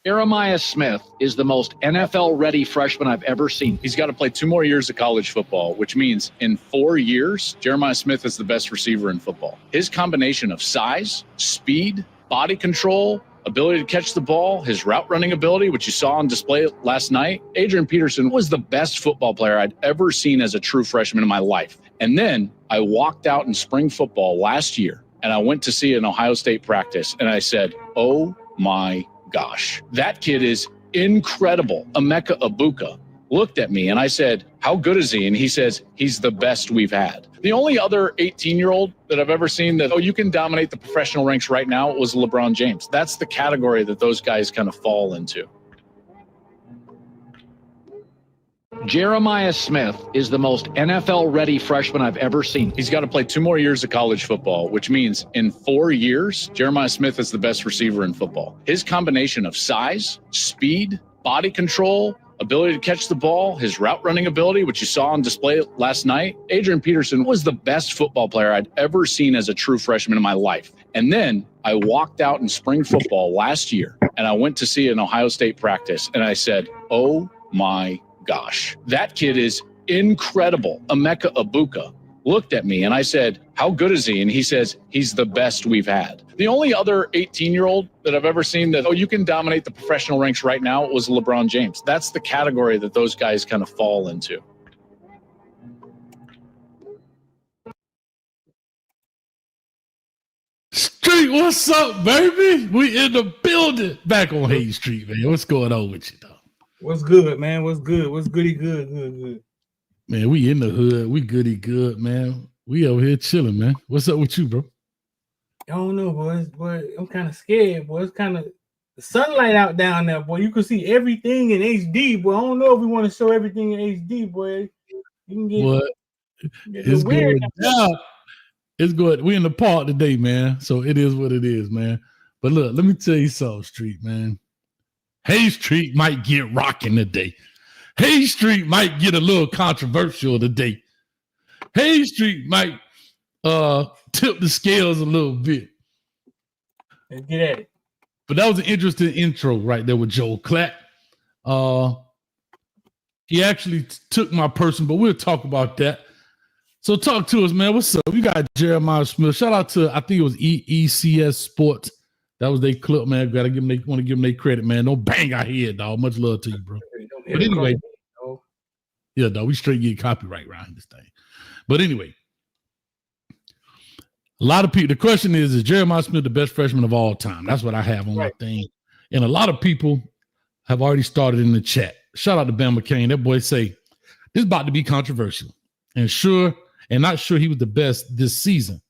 Jeremiah Smith is the most NFL-ready freshman I've ever seen. He's got to play 2 more years of college football, which means in 4 years, Jeremiah Smith is the best receiver in football. His combination of size, speed, body control, ability to catch the ball, his route running ability, which you saw on display last night. Adrian Peterson was the best football player I'd ever seen as a true freshman in my life. And then I walked out in spring football last year, and I went to see an Ohio State practice, and I said, oh my gosh, that kid is incredible. Emeka Egbuka looked at me and I said, how good is he? And he says, he's the best we've had. The only other 18-year-old that I've ever seen that, you can dominate the professional ranks right now was LeBron James. That's the category that those guys kind of fall into. Jeremiah Smith is the most NFL-ready freshman I've ever seen. He's got to play 2 more years of college football, which means in 4 years, Jeremiah Smith is the best receiver in football. His combination of size, speed, body control, ability to catch the ball, his route running ability, which you saw on display last night. Adrian Peterson was the best football player I'd ever seen as a true freshman in my life. And then I walked out in spring football last year, and I went to see an Ohio State practice, and I said, oh my gosh, that kid is incredible. Emeka Egbuka looked at me and I said, how good is he? And he says, he's the best we've had. The only other 18-year-old that I've ever seen that, you can dominate the professional ranks right now was LeBron James. That's the category that those guys kind of fall into. Street, what's up, baby? We in the building. Back on Hayes Street, man. What's going on with you, dog? What's good, man? What's good? What's goody good? Good. Man, we in the hood. We goody good, man. We over here chilling, man. What's up with you, bro? I don't know, boys. Boy, I'm kind of scared, boy. It's kind of the sunlight out down there, boy. You can see everything in HD, boy. I don't know if we want to show everything in HD, boy. You can get what? It's weird. It's good. We in the park today, man. So it is what it is, man. But look, let me tell you something, Street, man. Hayes Street might get rocking today. Hayes Street might get a little controversial today. Hayes Street might tip the scales a little bit. Let's get at it. But that was an interesting intro right there with Joel Klatt. He actually took my person, but we'll talk about that. So talk to us, man. What's up? We got Jeremiah Smith. Shout out to, I think it was ECS Sports. That was their clip, man. Want to give them their credit, man. Don't bang our head, dog. Much love to you, bro. But anyway, yeah, dog. We straight get copyright around this thing. But anyway, a lot of people. The question is Jeremiah Smith the best freshman of all time? That's what I have on my thing. And a lot of people have already started in the chat. Shout out to Ben McCain. That boy say this is about to be controversial, and not sure he was the best this season.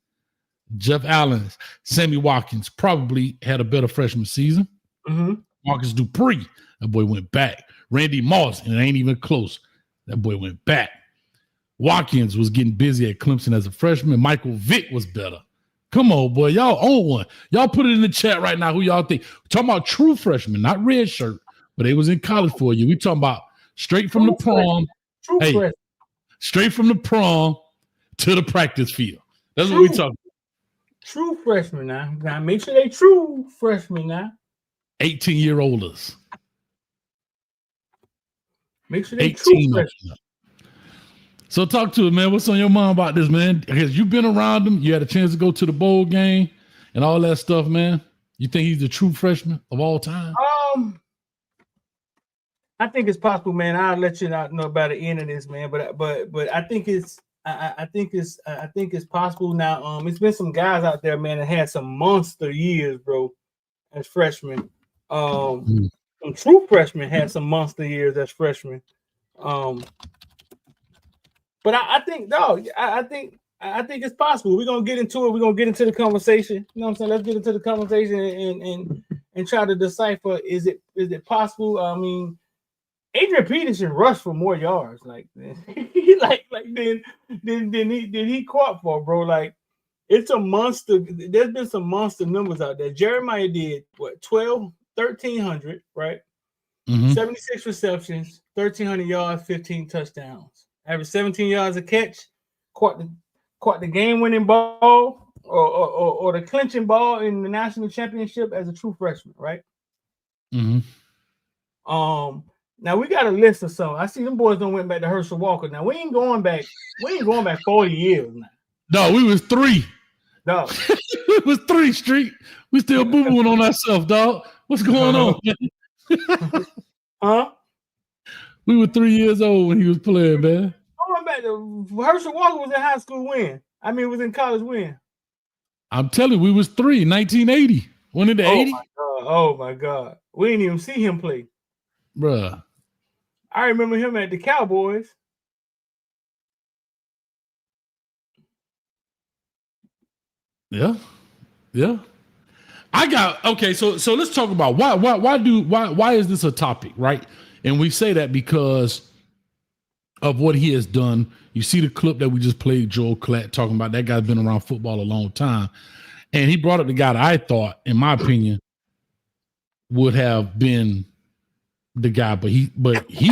Jeff Allen, Sammy Watkins probably had a better freshman season. Mm-hmm. Marcus Dupree, that boy went back. Randy Moss, and it ain't even close. That boy went back. Watkins was getting busy at Clemson as a freshman. Michael Vick was better. Come on, boy. Y'all own one. Y'all put it in the chat right now who y'all think. We're talking about true freshmen, not red shirt, but they was in college for you. We talking about straight from the prom. Straight from the prom to the practice field. That's what we talking about. True freshmen now. Now make sure they true freshmen now. 18-year-olders. Make sure they true freshmen. So talk to us, man. What's on your mind about this, man? Because you've been around him. You had a chance to go to the bowl game and all that stuff, man. You think he's the true freshman of all time? I think it's possible, man. I'll let you know about the end of this, man. But I think it's possible now. It's been some guys out there, man, that had some monster years, bro, as freshmen. Some true freshmen had some monster years as freshmen. But I think, dog, I think it's possible. We're gonna get into it. We're gonna get into the conversation. You know what I'm saying? Let's get into the conversation and try to decipher, is it possible? I mean, Adrian Peterson rushed for more yards, like than he caught for, bro. Like, it's a monster. There's been some monster numbers out there. Jeremiah did what, 1,300, right? Mm-hmm. 76 receptions, 1,300 yards, 15 touchdowns. Average 17 yards a catch. Caught the game-winning ball or the clinching ball in the national championship as a true freshman, right? Mm-hmm. Now we got a list of some. I see them boys don't went back to Herschel Walker. Now we ain't going back 40 years now. No, we was 3. No. It was 3 Street. We still boo-booing on ourselves, dog. What's going on, man? Huh? We were 3 years old when he was playing, man. Going back to Herschel Walker was in high school when? I mean, was in college when? I'm telling you, we was 3, 1980. When in the 80? Oh my God. We didn't even see him play. Bruh. I remember him at the Cowboys. Yeah. Okay, so let's talk about why is this a topic, right? And we say that because of what he has done. You see the clip that we just played, Joel Klatt talking about that guy's been around football a long time. And he brought up the guy that I thought, in my opinion, would have been the guy, but he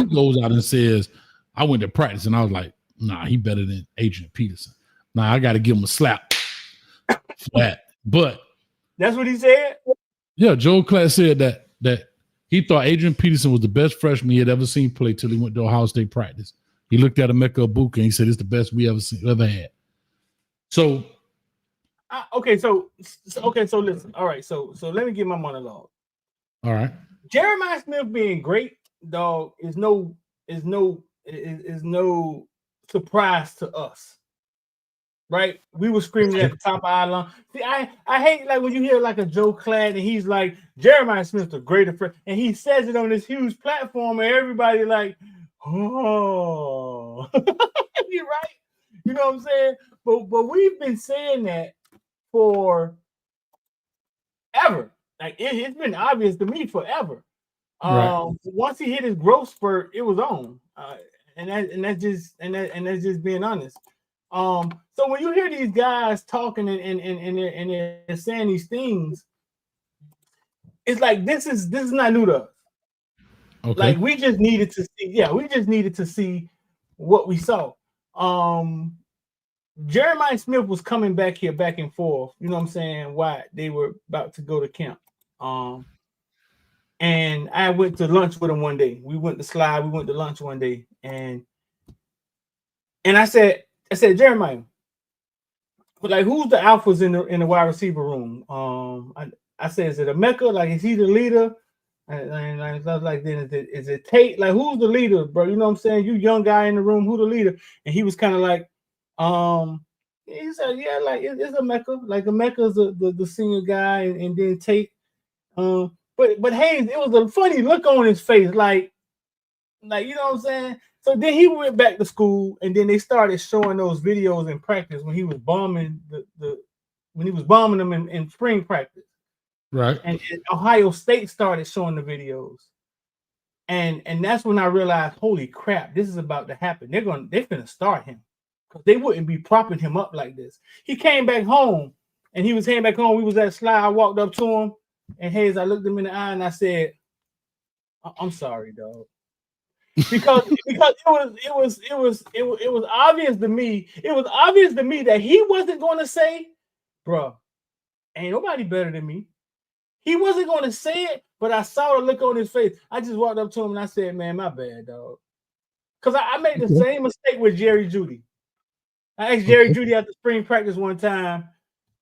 goes out and says, I went to practice and I was like, nah, he better than Adrian Peterson. Nah, I got to give him a slap for that. But that's what he said? Yeah, Joel Klatt said that he thought Adrian Peterson was the best freshman he had ever seen play till he went to Ohio State practice. He looked at Emeka Ibuka and he said, it's the best we ever had. So so listen. All right, so let me get my monologue. All right. Jeremiah Smith being great, dog, is no surprise to us. Right? We were screaming at the top of our lungs. See, I hate like when you hear like a Joe Klatt and he's like, Jeremiah Smith's the greatest friend, and he says it on this huge platform and everybody like, oh, you're right. You know what I'm saying? But we've been saying that for ever. Like it's been obvious to me forever. Right. Once he hit his growth spurt, it was on. And that's just being honest. So when you hear these guys talking and they're saying these things, it's like this is not new to us. Okay. Like we just needed to see what we saw. Jeremiah Smith was coming back here back and forth, you know what I'm saying, why they were about to go to camp. And I went to lunch with him one day. We went to lunch one day, and I said, Jeremiah, but like, who's the alphas in the wide receiver room? I said, is it Emeka? Like, is he the leader? And I was like, then is it Tate? Like, who's the leader, bro? You know what I'm saying? You young guy in the room, who the leader? And he was kind of like, he said, yeah, like it's Emeka. Like Emeka's the senior guy, and then Tate. But Hayes, it was a funny look on his face, like you know what I'm saying? So then he went back to school, and then they started showing those videos in practice when he was bombing them in spring practice. Right. And Ohio State started showing the videos. And that's when I realized, holy crap, this is about to happen. They're gonna start him. Because they wouldn't be propping him up like this. He came back home, and he was heading back home. We was at Sly. I walked up to him, and Hayes, I looked him in the eye and I said, I'm sorry, dog. Because it was obvious to me. It was obvious to me that he wasn't going to say, bro, ain't nobody better than me. He wasn't going to say it, but I saw the look on his face. I just walked up to him and I said, man, my bad, dog. Because I made the same mistake with Jerry Jeudy. I asked Jerry Jeudy after spring practice one time,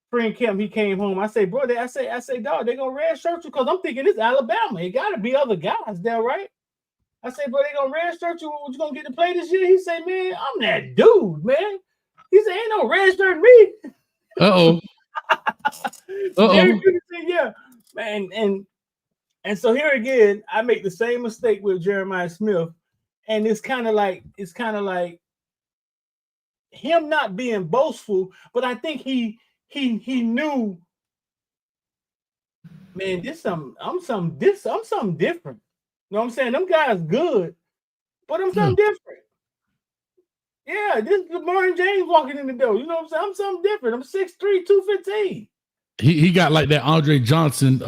spring camp, he came home. I say, bro, I say, dog, they're going to red shirt you because I'm thinking it's Alabama. It got to be other guys there, right? I say, bro, they going to red shirt you. You going to get to play this year? He said, man, I'm that dude, man. He said, ain't no red shirt me. Uh-oh. Jerry Jeudy said, yeah. Man, and so here again, I make the same mistake with Jeremiah Smith. And it's kind of like him not being boastful, but I think he knew, man, I'm something different. You know what I'm saying? Them guys good, but I'm something different. Yeah, this is Martin James walking in the door. You know what I'm saying? I'm something different. I'm 6'3", 215. He got like that Andre Johnson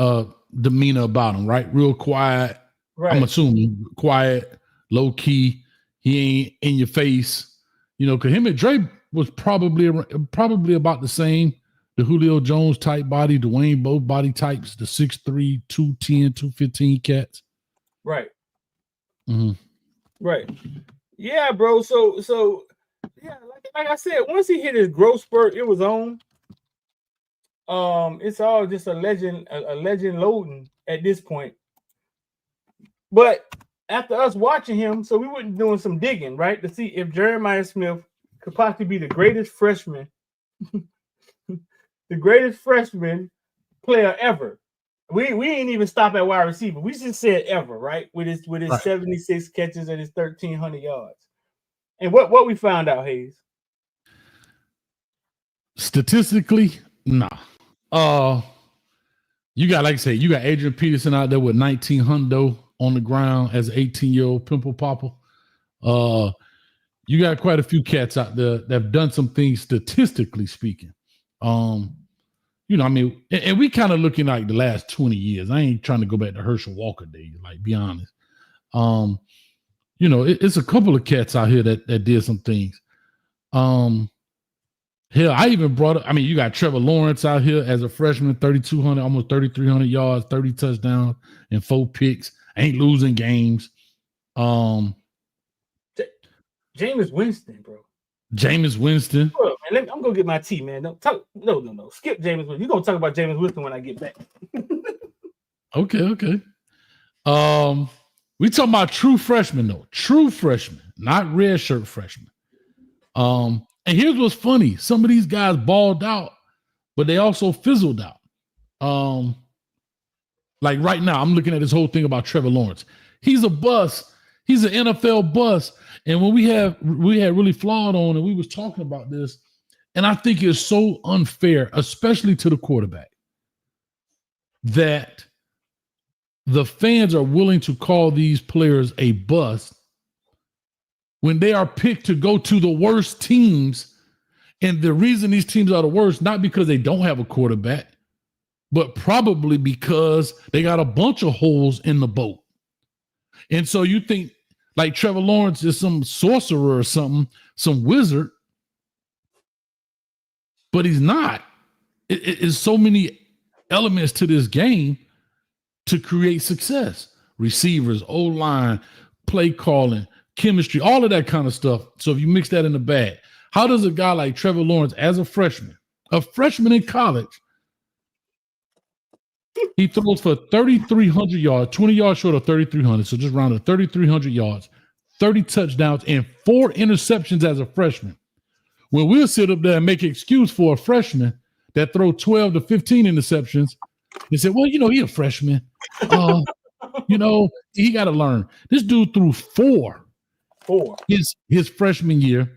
demeanor about him, right? Real quiet. Right. I'm assuming quiet, low key. He ain't in your face, you know. Because him and Dre was probably about the same. The Julio Jones type body, Dwayne both body types, the 6'3", 210, 215 cats. Right. Mm-hmm. Right. Yeah, bro. So yeah, like I said, once he hit his growth spurt, it was on. It's all just a legend loading at this point. But after us watching him, so we were doing some digging, right, to see if Jeremiah Smith could possibly be the greatest freshman, the greatest freshman player ever. We ain't even stop at wide receiver. We just said ever, right? With his Right. 76 catches and his 1,300 yards. And what we found out, Hayes? Statistically, nah. You got, like I say, you got Adrian Peterson out there with 1,900 on the ground as an 18-year-old pimple popper. You got quite a few cats out there that have done some things statistically speaking. You know, I mean, and we kind of looking like the last 20 years. I ain't trying to go back to Herschel Walker days, like, be honest. You know, it's a couple of cats out here that did some things. Hell, I even brought up, I mean, you got Trevor Lawrence out here as a freshman, 3,200, almost 3,300 yards, 30 touchdowns, and 4 picks. Ain't losing games. Jameis Winston, bro. Jameis Winston. Bro, man, I'm gonna get my tea, man. No. Skip Jameis Winston. You're gonna talk about Jameis Winston when I get back. Okay. We talking about true freshmen, though. True freshmen, not red shirt freshmen. And here's what's funny. Some of these guys balled out, but they also fizzled out. Like right now, I'm looking at this whole thing about Trevor Lawrence. He's a bust. He's an NFL bust. And when we had really flawed on, and we was talking about this, and I think it's so unfair, especially to the quarterback, that the fans are willing to call these players a bust when they are picked to go to the worst teams. And the reason these teams are the worst, not because they don't have a quarterback, but probably because they got a bunch of holes in the boat. And so you think like Trevor Lawrence is some sorcerer or something, some wizard, but he's not. It's so many elements to this game to create success. Receivers, O-line, play calling, chemistry, all of that kind of stuff. So if you mix that in the bag, how does a guy like Trevor Lawrence as a freshman in college, he throws for 3,300 yards, 20 yards short of 3,300. So just round to 3,300 yards, 30 touchdowns, and 4 interceptions as a freshman. When we'll sit up there and make an excuse for a freshman that throw 12 to 15 interceptions, they say, well, you know, he a freshman. You know, he got to learn. This dude threw 4 his freshman year,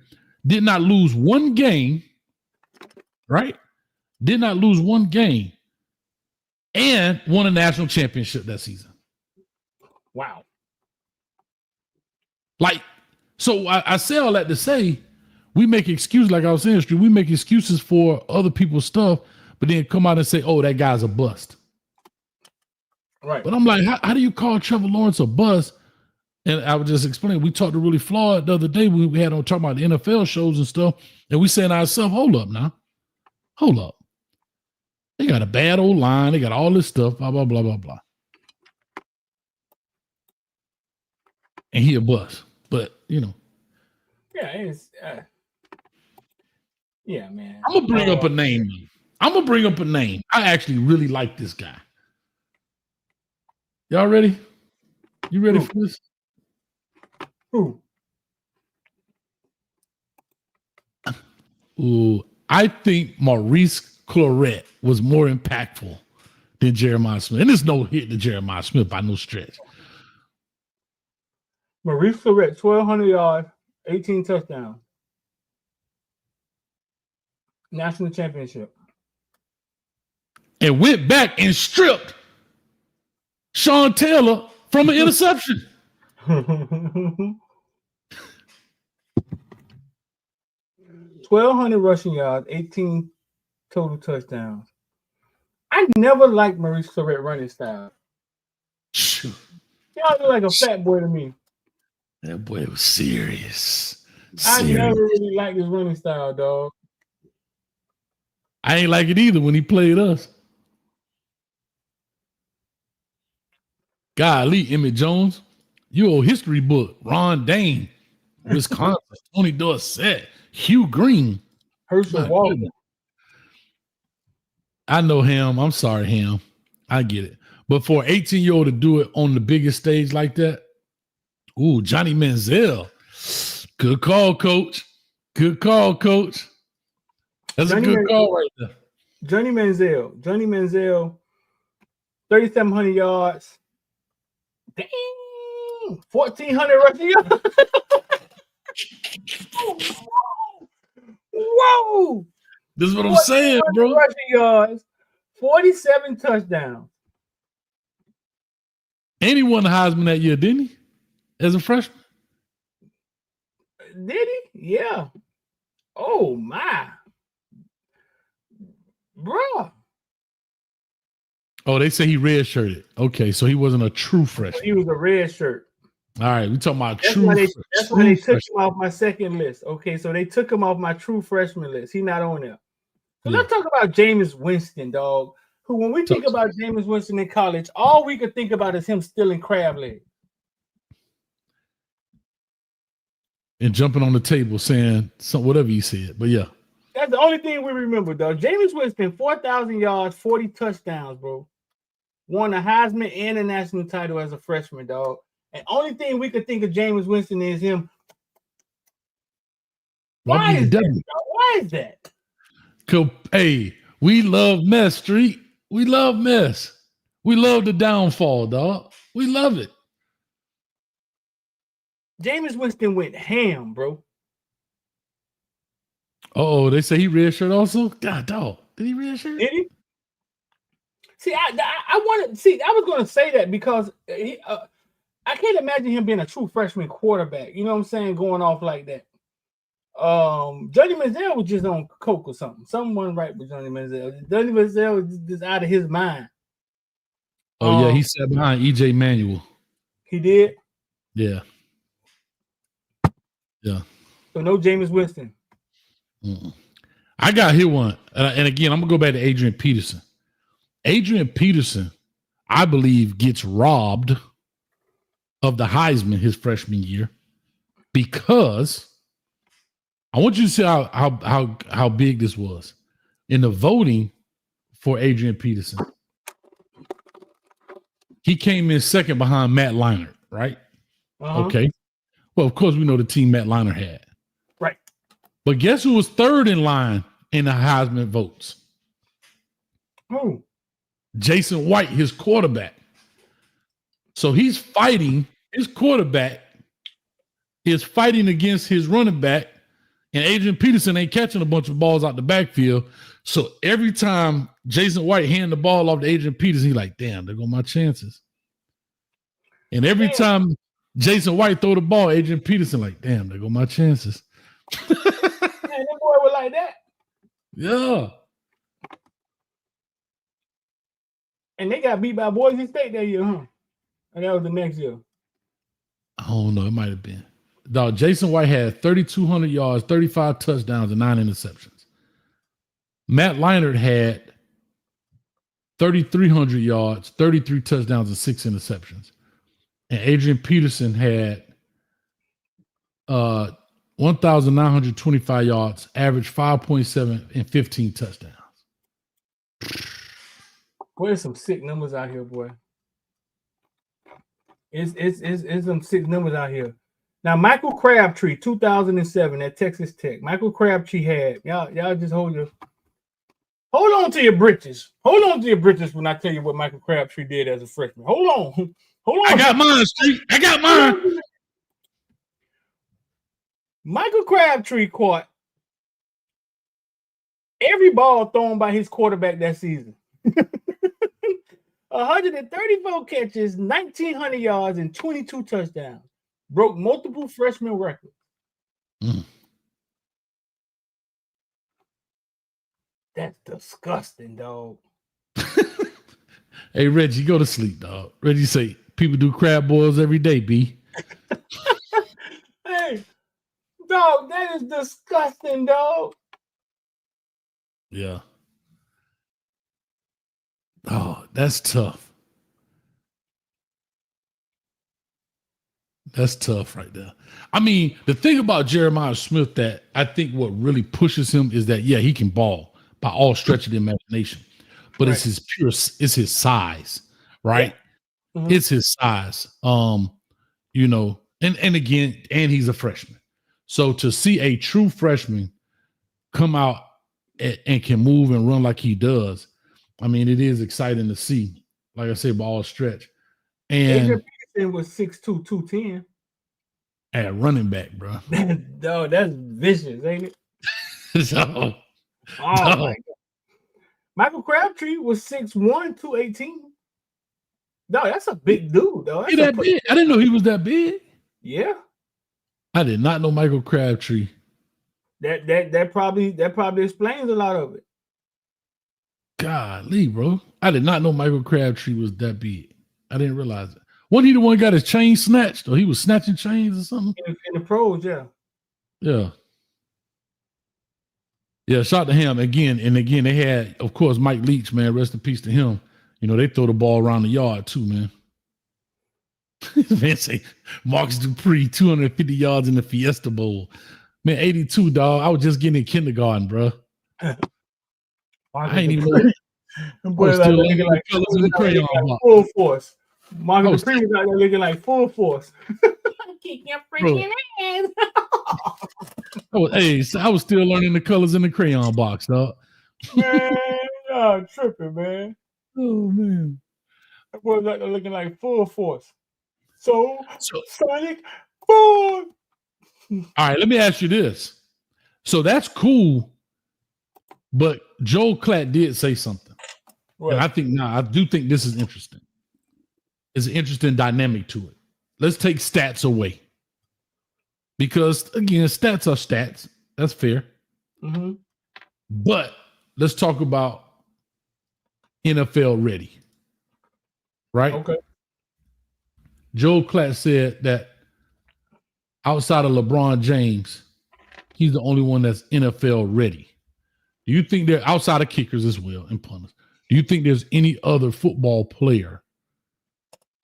did not lose one game, right? Did not lose one game, and won a national championship that season. Wow. Like, so I say all that to say, we make excuses, like I was saying, we make excuses for other people's stuff, but then come out and say, oh, that guy's a bust. Right. But I'm like, how do you call Trevor Lawrence a bust? And I would just explain, we talked to Really Flawed the other day, we had on talking about the NFL shows and stuff, and we saying to ourselves, hold up. They got a bad old line, they got all this stuff, blah, blah, blah, blah, blah. And he a bust. But, you know. Yeah, it's yeah, man. I'm gonna bring up a name. I actually really like this guy. Y'all ready? You ready for this? Who? Ooh, I think Maurice Clarett was more impactful than Jeremiah Smith. And there's no hit to Jeremiah Smith by no stretch. Maurice Clarett, 1,200 yards, 18 touchdowns. National championship. And went back and stripped Sean Taylor from an interception. 1,200 rushing yards, 18 total touchdowns. I never liked Maurice Clarett running style. Y'all look like a fat boy to me. That boy was serious. I never really liked his running style, dog. I ain't like it either when he played us. Golly, Emmett Jones. You old history book. Ron Dane, Wisconsin. Tony Dorsett, Hugh Green. Herschel Walker. I know him. I'm sorry, him. I get it. But for an 18-year-old to do it on the biggest stage like that, ooh, Johnny Manziel. Good call, coach. Good call, coach. That's a good call right there. Johnny Manziel, 3,700 yards. Dang, 1,400 rushing yards. Whoa! This is what I'm saying, bro. Rushing yards, 47 touchdowns. And he won the Heisman that year, didn't he? As a freshman? Did he? Yeah. Oh, my. Bruh. Oh, they say he redshirted. Okay, so he wasn't a true freshman. He was a red shirt. All right, we talking about That's true. why they took him off my second list. Okay, so they took him off my true freshman list. He's not on there. So let's talk about Jameis Winston, dog. Who, when we think about Jameis Winston in college, all we could think about is him stealing crab legs. And jumping on the table saying whatever you said. But yeah. That's the only thing we remember, dog. Jameis Winston, 4,000 yards, 40 touchdowns, bro. Won a Heisman and a national title as a freshman, dog. And only thing we could think of Jameis Winston is him. Why is that? Why is that? Hey, we love mess, Street. We love mess. We love the downfall, dog. We love it. Jameis Winston went ham, bro. Oh, they say he redshirt also? God, dog. Did he redshirt? Did he? See, I was going to say that because I can't imagine him being a true freshman quarterback. You know what I'm saying? Going off like that. Johnny Manziel was just on coke or something. Something wasn't right with Johnny Manziel. Johnny Manziel was just out of his mind. Oh, yeah, he sat behind E.J. Manuel. He did? Yeah. Yeah. So no Jameis Winston. Mm-mm. I got here one. And again, I'm going to go back to Adrian Peterson. Adrian Peterson, I believe, gets robbed of the Heisman his freshman year because I want you to see how big this was. In the voting for Adrian Peterson, he came in second behind Matt Leinart, right? Uh-huh. Okay. Well, of course, we know the team Matt Leinart had. Right. But guess who was third in line in the Heisman votes? Who? Jason White, his quarterback. So he's fighting, his quarterback is fighting against his running back, and Adrian Peterson ain't catching a bunch of balls out the backfield. So every time Jason White hand the ball off to Adrian Peterson, he's like, damn, there go my chances. And every time Jason White throw the ball, Adrian Peterson like, damn, there go my chances. Man, that boy was like that. Yeah. And they got beat by Boise State that year, huh? And that was the next year. I don't know. It might have been. Dog, Jason White had 3,200 yards, 35 touchdowns, and 9 interceptions. Matt Leinart had 3,300 yards, 33 touchdowns, and 6 interceptions. And Adrian Peterson had 1,925 yards, average 5.7, and 15 touchdowns. Boy, there's some sick numbers out here, boy. It's some sick numbers out here. Now, Michael Crabtree, 2007 at Texas Tech. Michael Crabtree had y'all just hold on to your britches. Hold on to your britches when I tell you what Michael Crabtree did as a freshman. Hold on. I got mine, Street. I got mine. Michael Crabtree caught every ball thrown by his quarterback that season. 134 catches, 1,900 yards, and 22 touchdowns. Broke multiple freshman records. That's disgusting, dog. Hey, Reggie, go to sleep, dog. Reggie say, people do crab boils every day, B. Hey, dog, that is disgusting, dog. Yeah. Oh, that's tough. That's tough right there. I mean, the thing about Jeremiah Smith that I think what really pushes him is that, yeah, he can ball by all stretch of the imagination, but Right. it's his size, right? Yeah. It's his size. You know, and again, and he's a freshman. So to see a true freshman come out and can move and run like he does, I mean, it is exciting to see. Like I said, by all stretch. And Adrian Peterson was 6'2", 210. at running back, bro. No, that's vicious, ain't it? So, Oh my God. Michael Crabtree was 6'1", 218. No, that's a big dude, though. He that big. I didn't know he was that big. Yeah. I did not know Michael Crabtree. That probably explains a lot of it. Golly, bro. I did not know Michael Crabtree was that big. I didn't realize it. Wasn't he the one who got his chain snatched? Or he was snatching chains or something? In the pros, yeah. Yeah. Yeah, shout to him again. And again, they had, of course, Mike Leach, man. Rest in peace to him. You know, they throw the ball around the yard too, man. Man say Marcus Dupree, 250 yards in the Fiesta Bowl. Man, 82, dog. I was just getting in kindergarten, bro. I ain't even know. Boy, still looking like colors in the crayon box. full force. Marcus Dupree was out there looking like full force. Kick your freaking ass. I was still learning the colors in the crayon box, dog. Man, y'all tripping, man. Oh, man. That boy was out there looking like full force. So Sonic, boom. All right, let me ask you this. So that's cool, but Joel Klatt did say something. Right. And I do think this is interesting. It's an interesting dynamic to it. Let's take stats away. Because, again, stats are stats. That's fair. Mm-hmm. But let's talk about NFL ready. Right? Okay. Joel Klatt said that outside of LeBron James, he's the only one that's NFL ready. Do you think they're outside of kickers as well and punters? Do you think there's any other football player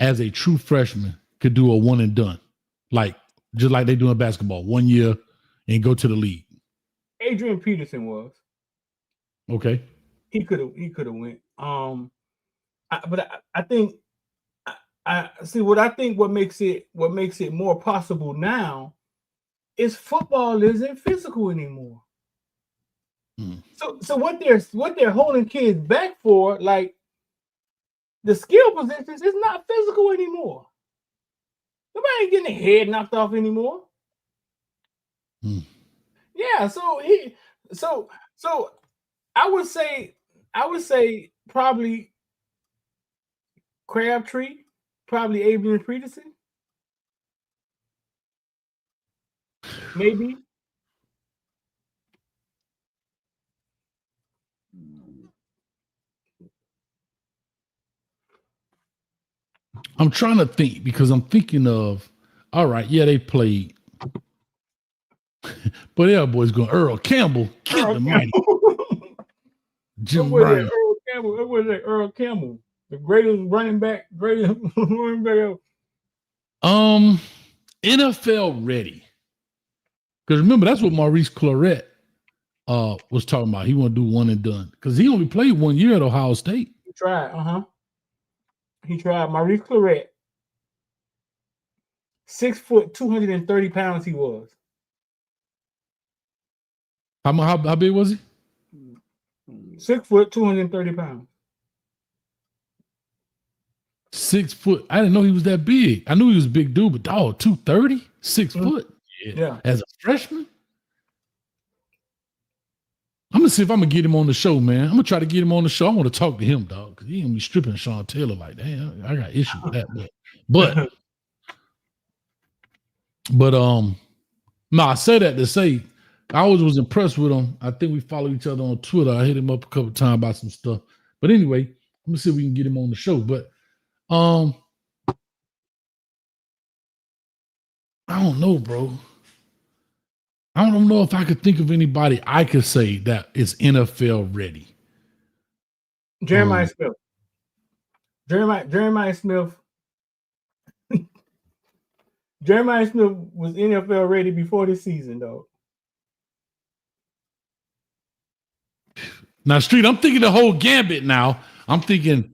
as a true freshman could do a one and done? Like, just like they do in basketball, 1 year and go to the league? Adrian Peterson was. Okay. He could have went. But I think I see what makes it more possible now is football isn't physical anymore. So what they're holding kids back for, like the skill positions, is not physical anymore. Nobody ain't getting their head knocked off anymore. Yeah, so I would say probably Crabtree, probably Adrian Peterson, maybe. I'm trying to think because I'm thinking of, all right, yeah, they played. But yeah, boys going Earl Campbell, the mighty. Jim Brown. Earl Campbell, the greatest running back. NFL ready. Because remember, that's what Maurice Clarett was talking about. He want to do one and done. Because he only played 1 year at Ohio State. He tried, He tried. Maurice Clarett, 6 foot, 230 pounds he was. How big was he? 6 foot, 230 pounds. 6 foot. I didn't know he was that big. I knew he was a big dude, but dog, 230, 6 foot. Yeah. As a freshman. I'm gonna see if I'm gonna get him on the show, man. I'm gonna try to get him on the show. I want to talk to him, dog, because he gonna be stripping Sean Taylor like that. I got issues with that, but no, I say that to say I always was impressed with him. I think we follow each other on Twitter. I hit him up a couple times about some stuff. But anyway, let me see if we can get him on the show. But I don't know, bro. I don't know if I could think of anybody I could say that is NFL ready. Jeremiah Smith. Jeremiah Smith. Jeremiah Smith was NFL ready before this season, though. Now, Street, I'm thinking the whole gambit now. I'm thinking.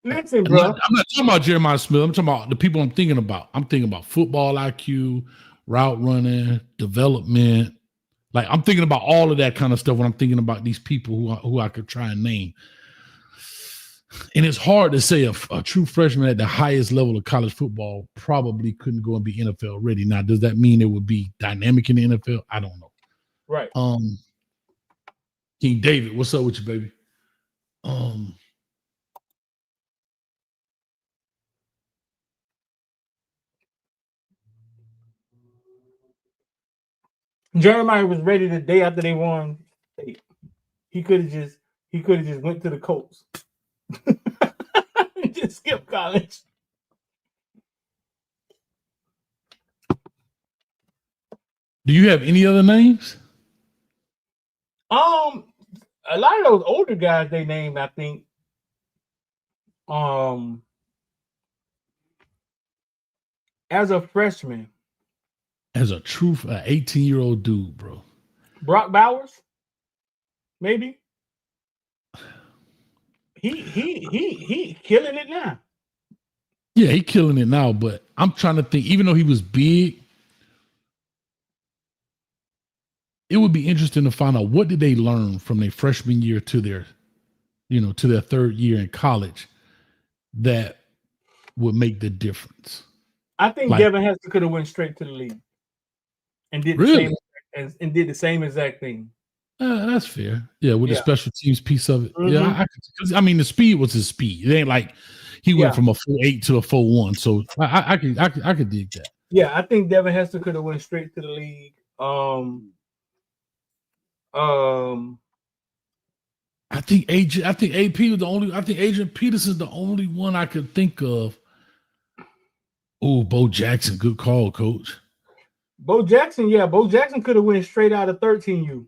Listen, bro. I'm not talking about Jeremiah Smith. I'm talking about the people I'm thinking about. I'm thinking about football IQ, route running, development. Like, I'm thinking about all of that kind of stuff when I'm thinking about these people who I could try and name. And it's hard to say a true freshman at the highest level of college football probably couldn't go and be NFL ready. Now, does that mean it would be dynamic in the NFL? I don't know. Right. King David, what's up with you, baby? Jeremiah was ready the day after they won. He could have just went to the Colts. Just skip college. Do you have any other names? A lot of those older guys they named, I think. As a freshman. As a true 18-year-old dude, bro. Brock Bowers, maybe. He killing it now. Yeah, he killing it now, but I'm trying to think, even though he was big, it would be interesting to find out what did they learn from their freshman year to their, to their third year in college that would make the difference. I think Devin Hester could have went straight to the league and did the same exact thing. That's fair. Yeah, with the special teams piece of it. Mm-hmm. Yeah, the speed was his speed. It ain't like he went from a 4.8 to a 4.1. So I could dig that. Yeah, I think Devin Hester could have went straight to the league. I think AP was the only. I think Adrian Peterson's the only one I could think of. Oh, Bo Jackson, good call, coach. Bo Jackson could have went straight out of 13U.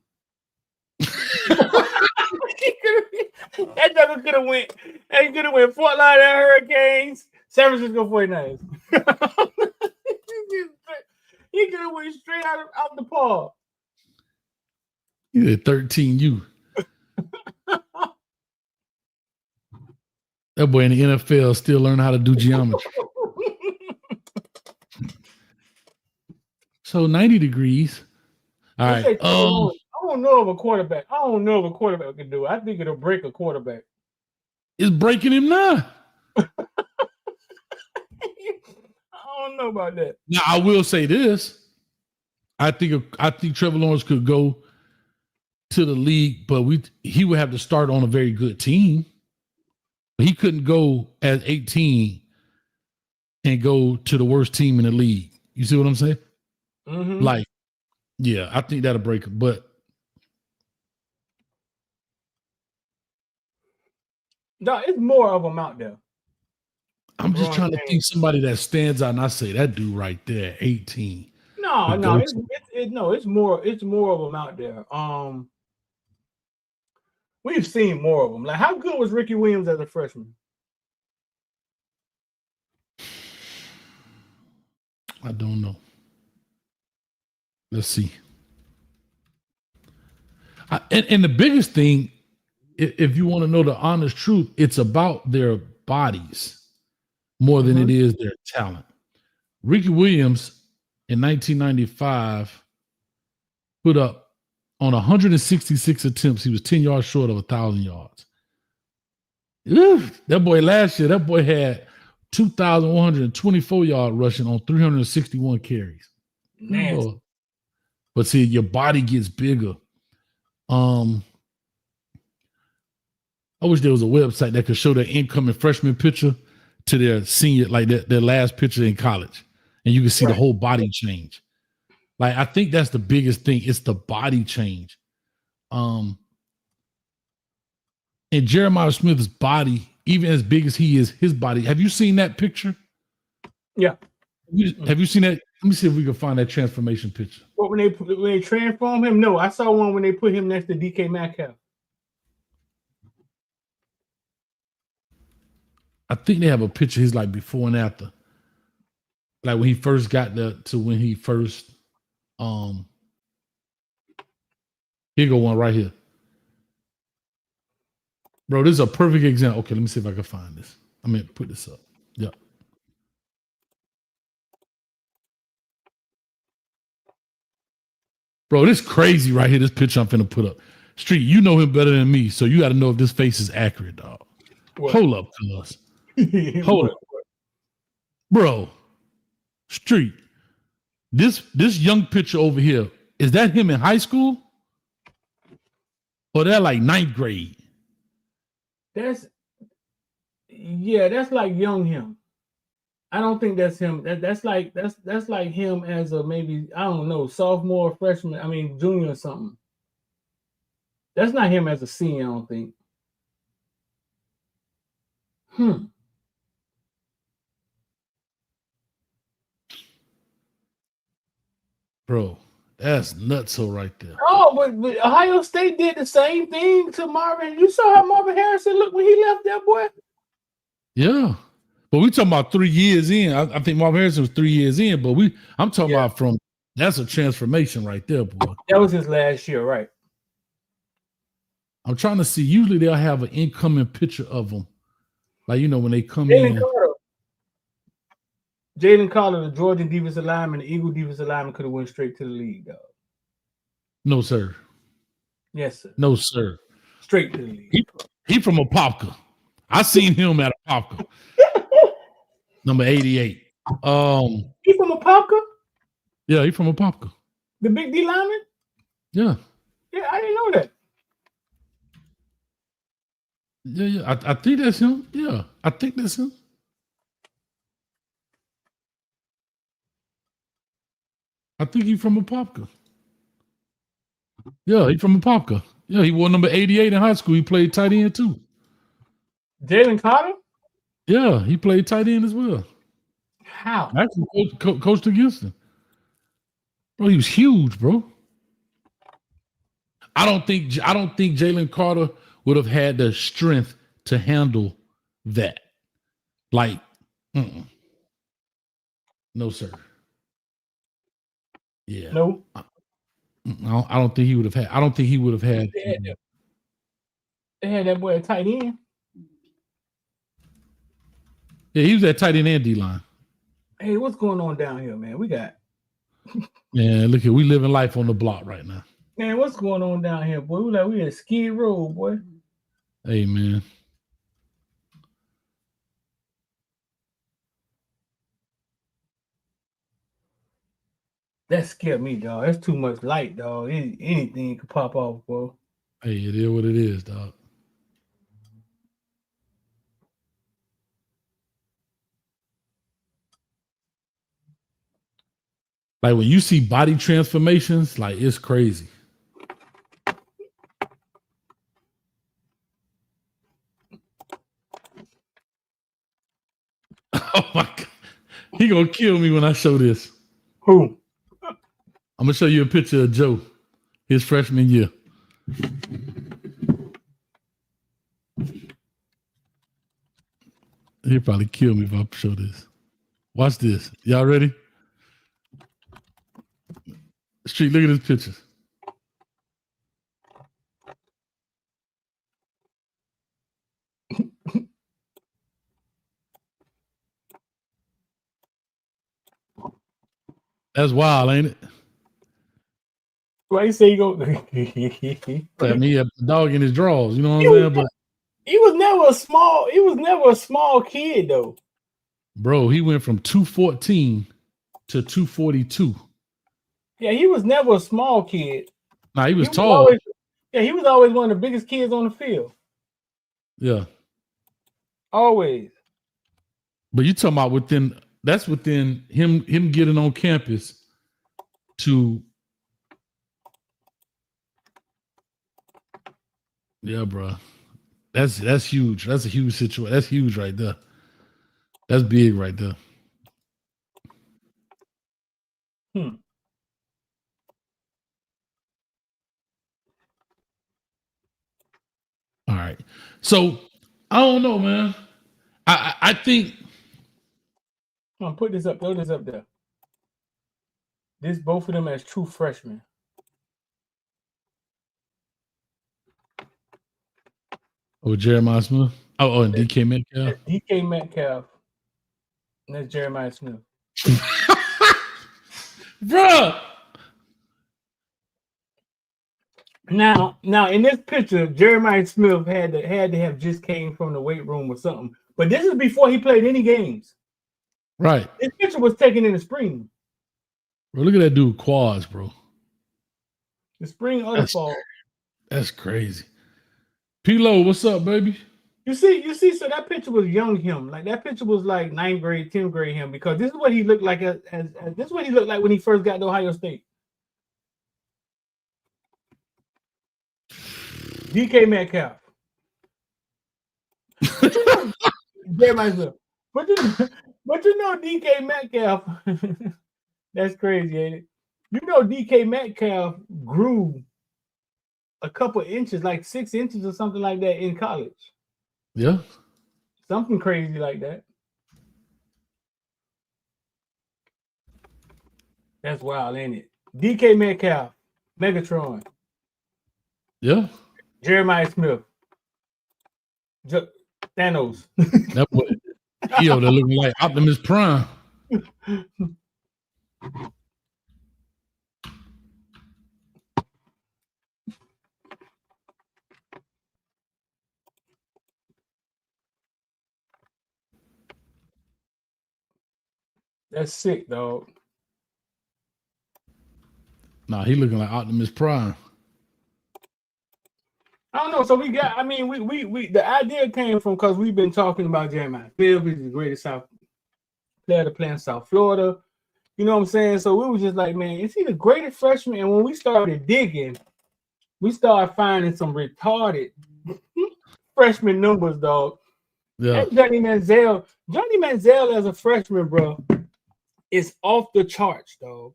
That nigga could have went. He could have went Fort Lauderdale Hurricanes, San Francisco 49ers. He could have went straight out the paw. He did 13U. That boy in the NFL still learning how to do geometry. So 90 degrees. All right. I don't know if a quarterback. I don't know if a quarterback can do it. I think it'll break a quarterback. It's breaking him now. I don't know about that. Now I will say this. I think Trevor Lawrence could go to the league, but he would have to start on a very good team. He couldn't go at 18 and go to the worst team in the league. You see what I'm saying? Mm-hmm. Like, yeah, I think that'll break him. But no, it's more of them out there. I'm just trying to think somebody that stands out, and I say that dude right there, 18. No, it's more of them out there. We've seen more of them. Like, how good was Ricky Williams as a freshman? I don't know. Let's see. And the biggest thing, if you want to know the honest truth, it's about their bodies more than it is their talent. Ricky Williams in 1995 put up on 166 attempts. He was 10 yards short of 1,000 yards. That boy last year, that boy had 2,124 yard rushing on 361 carries. Man. But see, your body gets bigger. I wish there was a website that could show their incoming freshman picture to their senior, like their last picture in college. And you can see the whole body change. Like, I think that's the biggest thing. It's the body change. And Jeremiah Smith's body, even as big as he is, his body. Have you seen that picture? Yeah. Have you seen that? Let me see if we can find that transformation picture. But when they transform him, no, I saw one when they put him next to DK Metcalf. I think they have a picture. He's like before and after. Like when he first got to when he first here go one right here. Bro, this is a perfect example. Okay, let me see if I can find this. I mean, put this up. Yep. Bro, this crazy right here. This picture I'm finna put up. Street, you know him better than me, so you got to know if this face is accurate, dog. What? Hold up, cuz. Hold up. Bro, Street, this young picture over here, is that him in high school? Or that like 9th grade? That's like young him. I don't think that's him. That's like him as a maybe, I don't know, sophomore, freshman, I mean junior or something. That's not him as a senior, I don't think. Bro, that's nutso right there. Oh, but Ohio State did the same thing to Marvin. You saw how Marvin Harrison looked when he left that boy? Yeah. But we talking about 3 years in. I think Marvin Harrison was 3 years in, but I'm talking about from, that's a transformation right there, boy. That was his last year, right? I'm trying to see. Usually they'll have an incoming picture of them. Like, you know, when they come in. Jalen Carter, the Georgia defensive lineman, the Eagle defensive lineman, could have went straight to the league, dog. No, sir. Yes, sir. No, sir. Straight to the league. He from Apopka. I seen him at Apopka. Number 88. He from Apopka? Yeah, he from Apopka. The big D lineman? Yeah. Yeah, I didn't know that. Yeah. I think that's him. Yeah, I think that's him. I think he's from Apopka. Yeah, he's from Apopka. Yeah, he wore number 88 in high school. He played tight end too. Jalen Carter? Yeah, he played tight end as well. How? Actually, coached against him. Bro, he was huge, bro. I don't think Jalen Carter would have had the strength to handle that. Like, no, sir. Yeah. No. I don't think he would have had. I don't think he would have had. They had that boy at tight end. Yeah, he was at tight end and D line. Hey, what's going on down here, man? We got. Man, look here. We living life on the block right now. Man, what's going on down here, boy? We at Skid Row, boy. Hey, man. That scared me, dog. That's too much light, dog. Anything could pop off, bro. Hey, it is what it is, dog. Like when you see body transformations, like it's crazy. Oh my God. He gonna kill me when I show this. Who? I'm gonna show you a picture of Joe, his freshman year. He'll probably kill me if I show this. Watch this. Y'all ready? Street, look at this picture. That's wild, ain't it? Why you say you go? I mean, he had a dog in his drawers, you know what I'm saying? But he was never a small kid, though. Bro, he went from 214 to 242. Yeah, he was never a small kid. Nah, he was tall. He was always one of the biggest kids on the field. Yeah. Always. But you talking about within him getting on campus to. Yeah, bro. That's huge. That's a huge situation. That's huge right there. That's big right there. All right. So I don't know, man. I think Come on, put this up. Throw this up there. This both of them as true freshmen. Oh, Jeremiah Smith. Oh, and DK Metcalf. DK Metcalf. And that's Jeremiah Smith. Bruh. Now, in this picture, Jeremiah Smith had to have just came from the weight room or something. But this is before he played any games. Right. This picture was taken in the spring. Bro, look at that dude quads, bro. The spring or the fall. That's crazy. P-Lo, what's up, baby? You see, so that picture was young him. Like that picture was like 9th grade, 10th grade him, because this is what he looked like as this is what he looked like when he first got to Ohio State. DK Metcalf. Jeremiah Smith. But you know DK Metcalf. That's crazy, ain't it? You know DK Metcalf grew a couple inches, like 6 inches or something like that in college. Yeah. Something crazy like that. That's wild, ain't it? DK Metcalf, Megatron. Yeah. Jeremiah Smith. Thanos. That boy. Yo, they're looking like Optimus Prime. That's sick, dog. Nah, he looking like Optimus Prime. I don't know. So we got. I mean, we. The idea came from because we've been talking about Jeremiah Smith. He's the greatest South player to play in South Florida. You know what I'm saying? So we were just like, man, is he the greatest freshman? And when we started digging, we started finding some retarded freshman numbers, dog. Yeah. And Johnny Manziel as a freshman, bro, is off the charts, dog.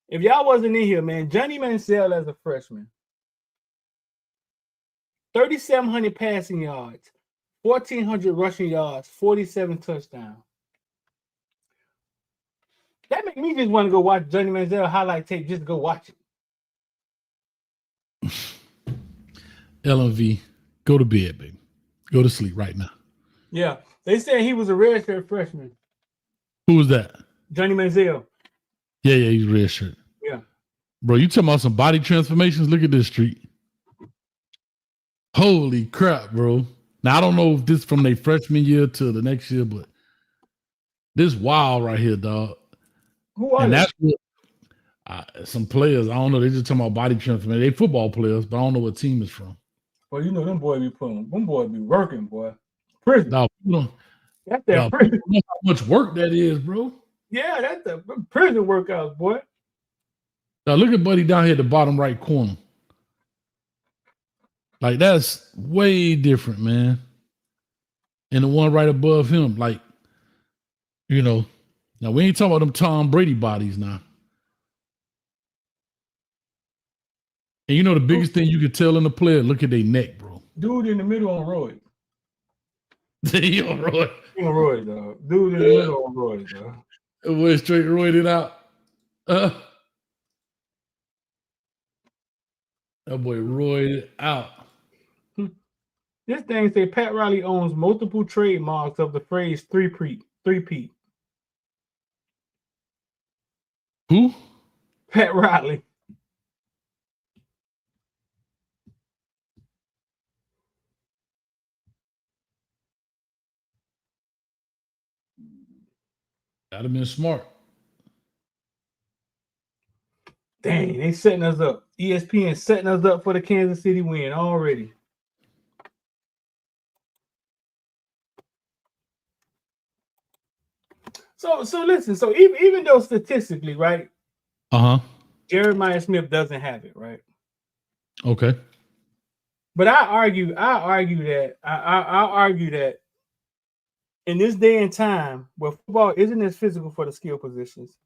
If y'all wasn't in here, man, Johnny Manziel as a freshman. 3,700 passing yards, 1,400 rushing yards, 47 touchdowns. That makes me just want to go watch Johnny Manziel highlight tape, just go watch it. LMV, go to bed, baby. Go to sleep right now. Yeah, they said he was a redshirt freshman. Who was that? Johnny Manziel. Yeah, he's redshirt. Yeah. Bro, you talking about some body transformations? Look at this street. Holy crap, bro. Now, I don't know if this from their freshman year to the next year, but this wild right here, dog. Who are and they? that's what some players, I don't know, they just talking about body transformation. They football players, but I don't know what team it's from. Well, you know, them boys be working, boy. Prison. No, That's that prison. You know how much work that is, bro. Yeah, that's the prison workouts, boy. Now, look at Buddy down here at the bottom right corner. Like, that's way different, man. And the one right above him, like, you know, now we ain't talking about them Tom Brady bodies now. And you know the biggest thing you could tell in the player, look at their neck, bro. Dude in the middle on roids. He on roid. He on roids, dog. Dude in the middle on roids, dog. That boy straight roided out. That boy roided out. This thing say Pat Riley owns multiple trademarks of the phrase three-peat. Who? Pat Riley. That'd have been smart. Dang, they setting us up. ESPN setting us up for the Kansas City win already. So listen. So even though statistically, right? Jeremiah Smith doesn't have it, right? Okay. But I argue that in this day and time where football isn't as physical for the skill positions,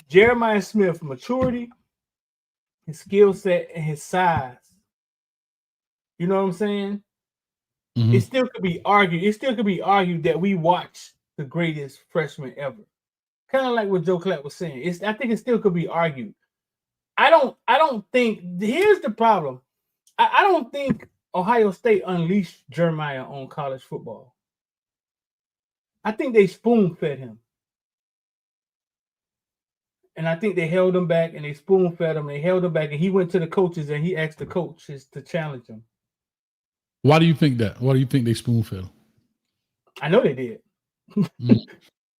Jeremiah Smith's maturity, his skill set, and his size, you know what I'm saying? Mm-hmm. It still could be argued that we watch the greatest freshman ever. Kind of like what Joe Clapp was saying. I think it still could be argued. I don't think here's the problem. I don't think Ohio State unleashed Jeremiah on college football. I think they spoon-fed him. And I think they held him back and they spoon-fed him. They held him back and he went to the coaches and he asked the coaches to challenge him. Why do you think that? Why do you think they spoon-fed him? I know they did.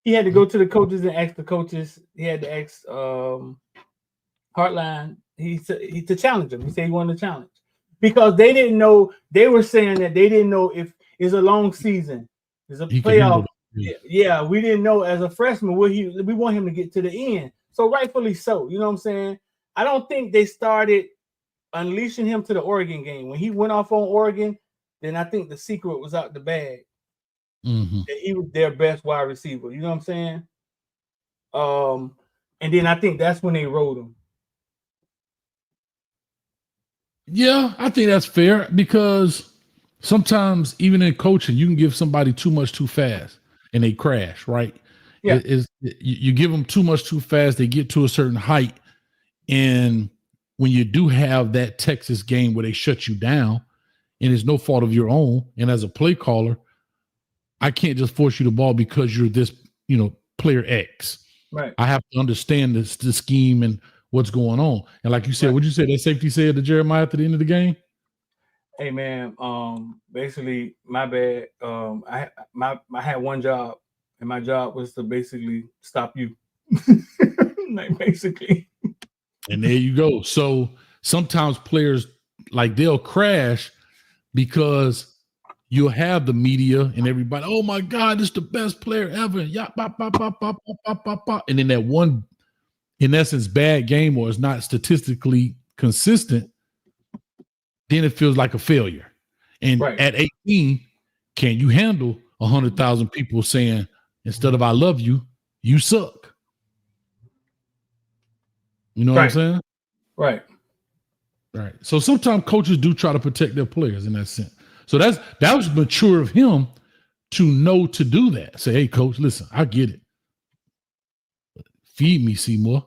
He had to go to the coaches and ask the coaches. He had to ask Hartline to challenge him. He said he wanted to challenge. Because they didn't know, they were saying that they didn't know if it's a long season. It's a playoff. Yeah, we didn't know as a freshman we want him to get to the end. So rightfully so, you know what I'm saying? I don't think they started unleashing him to the Oregon game. When he went off on Oregon, then I think the secret was out the bag. That he was their best wide receiver. You know what I'm saying? And then I think that's when they rode him. Yeah, I think that's fair because sometimes even in coaching, you can give somebody too much too fast and they crash, right? Yeah. You give them too much too fast, they get to a certain height. And when you do have that Texas game where they shut you down and it's no fault of your own, and as a play caller, I can't just force you the ball because you're this, player X. Right. I have to understand the scheme and what's going on. And like you said, what'd you say that safety said to Jeremiah at the end of the game? Hey man, basically my bad. I had one job and my job was to basically stop you. Like basically. And there you go. So sometimes players they'll crash because you'll have the media and everybody, oh my God, this is the best player ever. Yeah, bop, bop, bop, bop, bop, bop, bop. And then that one, in essence, bad game or is not statistically consistent, then it feels like a failure. And at 18, can you handle 100,000 people saying, instead of I love you, you suck? You know what I'm saying? Right. Right. So sometimes coaches do try to protect their players in that sense. So that was mature of him to know to do that. Say, hey, coach, listen, I get it. Feed me, Seymour.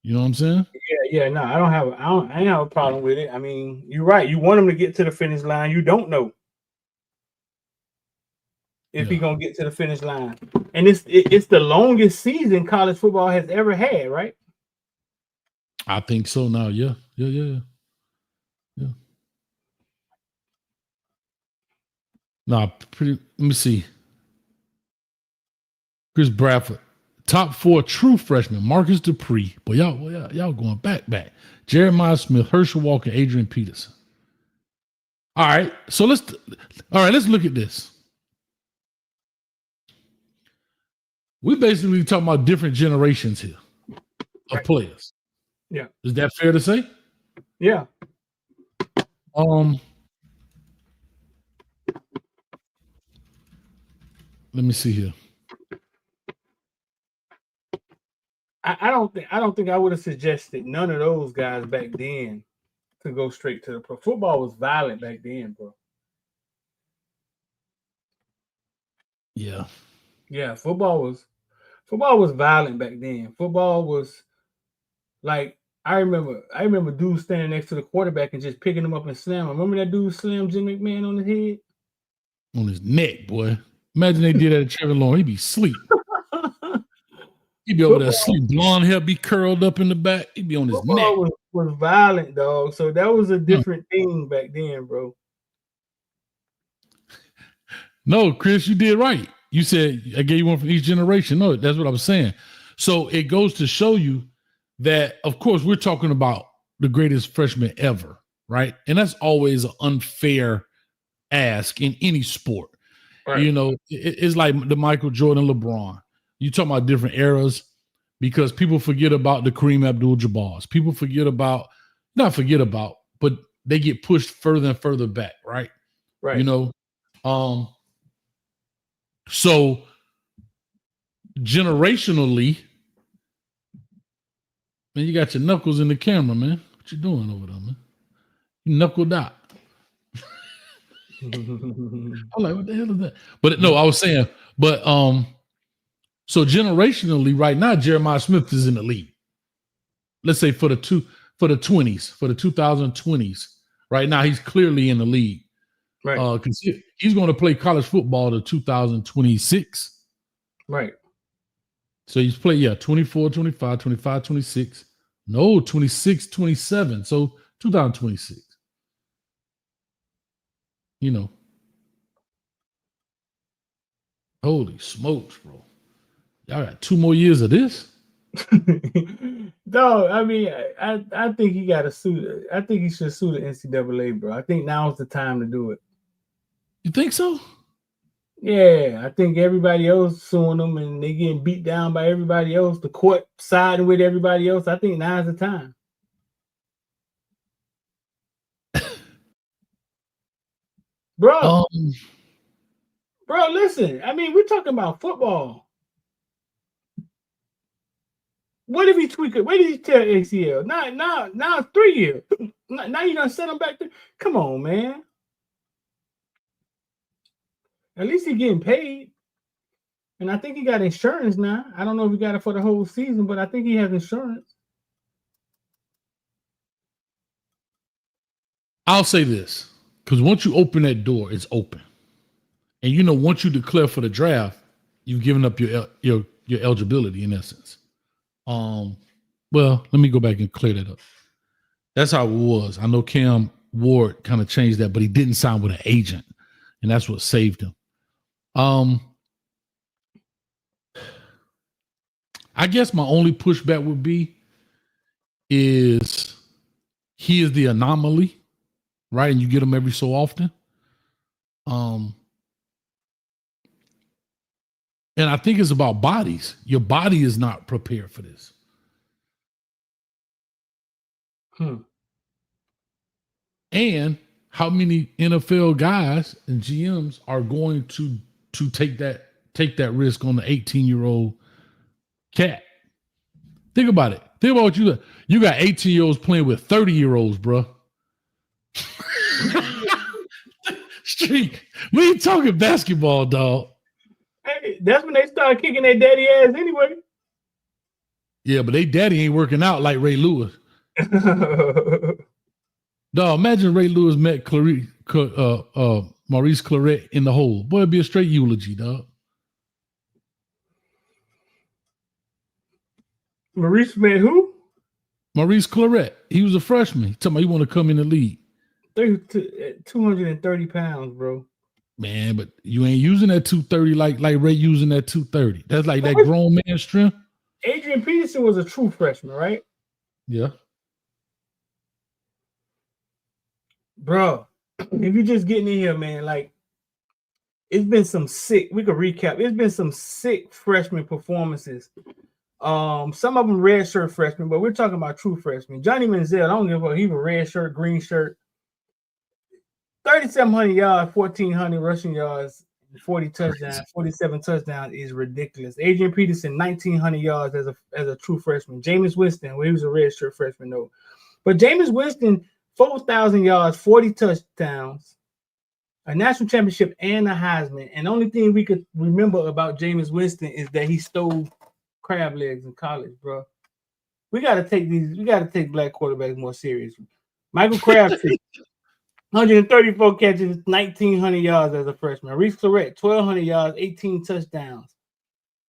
You know what I'm saying? Yeah. No, I ain't have a problem with it. I mean, you're right. You want him to get to the finish line. You don't know if he's gonna get to the finish line. And it's the longest season college football has ever had, right? I think so now. Yeah. No, let me see. Chris Bradford, top 4 true freshmen: Marcus Dupree. But y'all going back. Jeremiah Smith, Herschel Walker, Adrian Peterson. All right, so let's look at this. We basically talking about different generations here of players. Yeah, is that fair to say? Yeah. Let me see here. I don't think I would have suggested none of those guys back then to go straight to the pro. Football was violent back then, bro. Yeah. Yeah, football was violent back then. Football was like I remember dudes standing next to the quarterback and just picking him up and slamming. Remember that dude slammed Jim McMahon on his head? On his neck, boy. Imagine they did that to Trevor Lawrence. He'd be asleep. He'd be over there asleep. Blonde hair be curled up in the back. He'd be on his neck. Was violent, dog. So that was a different thing back then, bro. No, Chris, you did right. You said I gave you one from each generation. No, that's what I was saying. So it goes to show you that, of course, we're talking about the greatest freshman ever, right? And that's always an unfair ask in any sport. Right. It's like the Michael Jordan, LeBron. You talking about different eras because people forget about the Kareem Abdul-Jabbars. People but they get pushed further and further back, right? Right. So generationally, man, you got your knuckles in the camera, man. What you doing over there, man? You knuckled out. I'm like, what the hell is that? But no, I was saying, So generationally, right now, Jeremiah Smith is in the league. Let's say for the 2020s. Right now, he's clearly in the league. Right. Because he's going to play college football to 2026. Right. So he's played, 24, 25, 25, 26. No, 26, 27. So 2026. You know. Holy smokes, bro. Y'all got 2 more years of this? No, I mean, I think he got to sue. I think he should sue the NCAA, bro. I think now's the time to do it. You think so? Yeah, I think everybody else suing them and they getting beat down by everybody else. The court siding with everybody else. I think now's the time. Bro, listen. I mean, we're talking about football. What if he tweak it? Where did he tear ACL? Now 3 years. Now you gonna set him back there? Come on, man. At least he's getting paid. And I think he got insurance now. I don't know if he got it for the whole season, but I think he has insurance. I'll say this, because once you open that door, it's open. And once you declare for the draft, you've given up your eligibility in essence. Well, let me go back and clear that up. That's how it was. I know Cam Ward kind of changed that, but he didn't sign with an agent, and that's what saved him. I guess my only pushback would be is he is the anomaly, right? And you get him every so often. And I think it's about bodies. Your body is not prepared for this. And how many NFL guys and GMs are going to take that risk on the 18-year-old cat? Think about it. Think about what you got. You got 18-year-olds playing with 30-year-olds, bro. Streak. We ain't talking basketball, dog. Hey, that's when they start kicking their daddy ass anyway. Yeah, but they daddy ain't working out like Ray Lewis. Dog, imagine Ray Lewis met Maurice Claret in the hole. Boy, it'd be a straight eulogy, dog. Maurice met who? Maurice Claret. He was a freshman. He told me he want to come in the league. 230 pounds, bro. Man, but you ain't using that 230 like Ray using that 230. That's like that grown man strength. Adrian Peterson was a true freshman, right? Yeah. Bro, if you're just getting in here, man, like it's been some sick. We could recap. It's been some sick freshman performances. Some of them red shirt freshmen, but we're talking about true freshmen. Johnny Manziel, I don't give a fuck. He was red shirt, green shirt. 3,700 yards, 1,400 rushing yards, 40 touchdowns, 47 touchdowns is ridiculous. Adrian Peterson, 1,900 yards as a true freshman. Jameis Winston, well, he was a red shirt freshman though. But Jameis Winston, 4,000 yards, 40 touchdowns, a national championship, and a Heisman. And the only thing we could remember about Jameis Winston is that he stole crab legs in college, bro. We got to take black quarterbacks more seriously. Michael Crabtree, 134 catches, 1,900 yards as a freshman. Reese Claret, 1,200 yards, 18 touchdowns.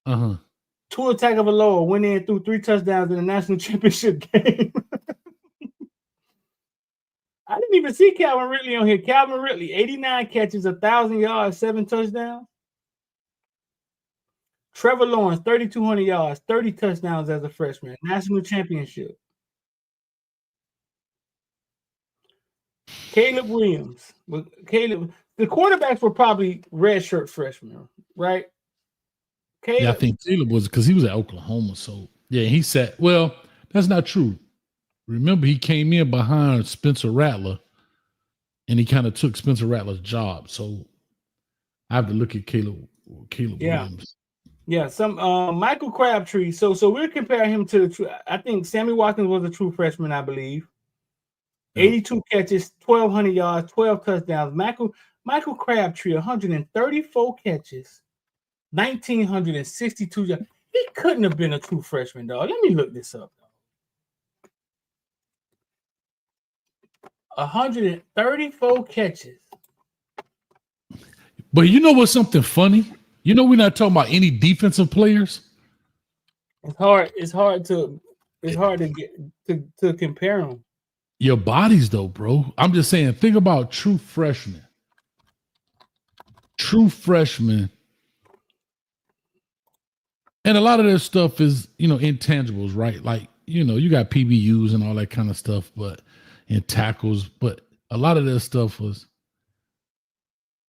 Tua Tagovailoa went in through 3 touchdowns in the national championship game. I didn't even see Calvin Ridley on here. Calvin Ridley, 89 catches, 1,000 yards, 7 touchdowns. Trevor Lawrence, 3,200 yards, 30 touchdowns as a freshman. National championship. Caleb Williams. The quarterbacks were probably redshirt freshmen, right? Caleb, yeah, I think Caleb was because he was at Oklahoma. So, yeah, he said, well, that's not true. Remember, he came in behind Spencer Rattler, and he kind of took Spencer Rattler's job. So, I have to look at Caleb Williams. Yeah, some Michael Crabtree. So we're comparing him to the true. I think Sammy Watkins was a true freshman, I believe. 82 catches, 1,200 yards, 12 touchdowns. Michael Crabtree, 134 catches, 1,962 yards. He couldn't have been a true freshman, dog. Let me look this up. 134 catches. But you know what's something funny? You know we're not talking about any defensive players. It's hard to get to compare them. Your bodies, though, bro. I'm just saying, think about true freshmen. True freshmen. And a lot of their stuff is, intangibles, right? Like, you got PBUs and all that kind of stuff, and tackles. But a lot of their stuff was,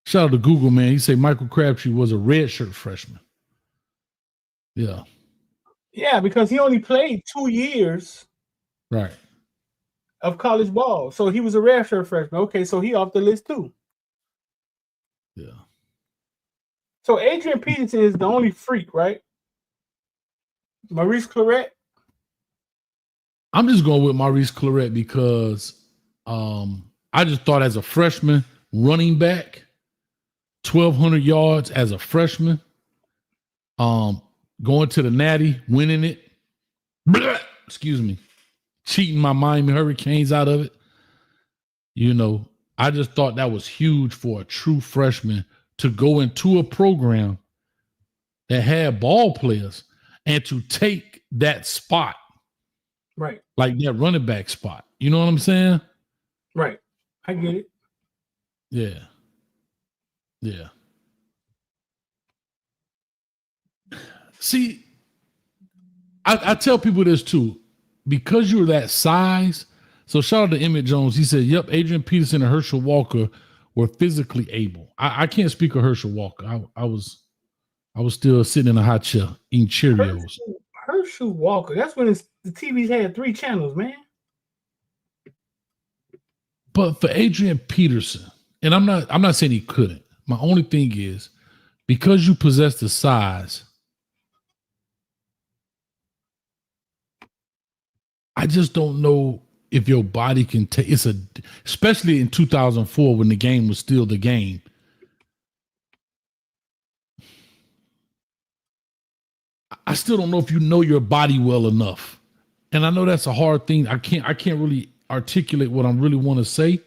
shout out to Google, man. He said Michael Crabtree was a redshirt freshman. Yeah. Yeah, because he only played 2 years. Right. Of college ball. So he was a redshirt freshman. Okay, so he off the list too. Yeah. So Adrian Peterson is the only freak, right? Maurice Claret? I'm just going with Maurice Claret because I just thought as a freshman running back, 1,200 yards as a freshman, going to the Natty, winning it. Excuse me. Cheating my Miami Hurricanes out of it. I just thought that was huge for a true freshman to go into a program that had ball players and to take that spot. Right. Like that running back spot. You know what I'm saying? Right. I get it. Yeah. Yeah. See, I tell people this too. Because you're that size, so shout out to Emmett Jones. He said, yep, Adrian Peterson and Herschel Walker were physically able. I can't speak of Herschel Walker. I was still sitting in a hot chair eating Cheerios. Herschel Walker. That's when the TVs had 3 channels, man. But for Adrian Peterson, and I'm not saying he couldn't. My only thing is because you possess the size, I just don't know if your body can take especially in 2004 when the game was still the game. I still don't know if you know your body well enough. And I know that's a hard thing. I can't really articulate what I really want to say.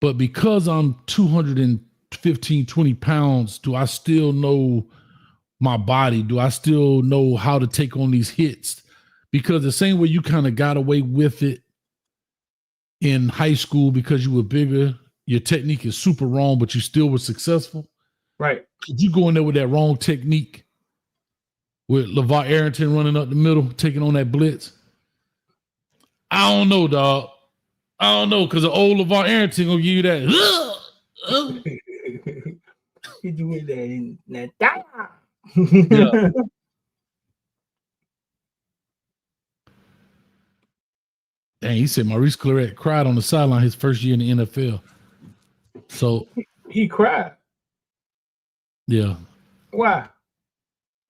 But because I'm 215, 20 pounds, do I still know my body? Do I still know how to take on these hits? Because the same way you kind of got away with it in high school because you were bigger, your technique is super wrong, but you still were successful. Right. Could you go in there with that wrong technique with LeVar Arrington running up the middle, taking on that blitz? I don't know, dog. I don't know, because the old LeVar Arrington gonna give you that. He doing that in that. Yeah. Dang, he said Maurice Claret cried on the sideline his first year in the NFL. So he cried. Yeah. Why?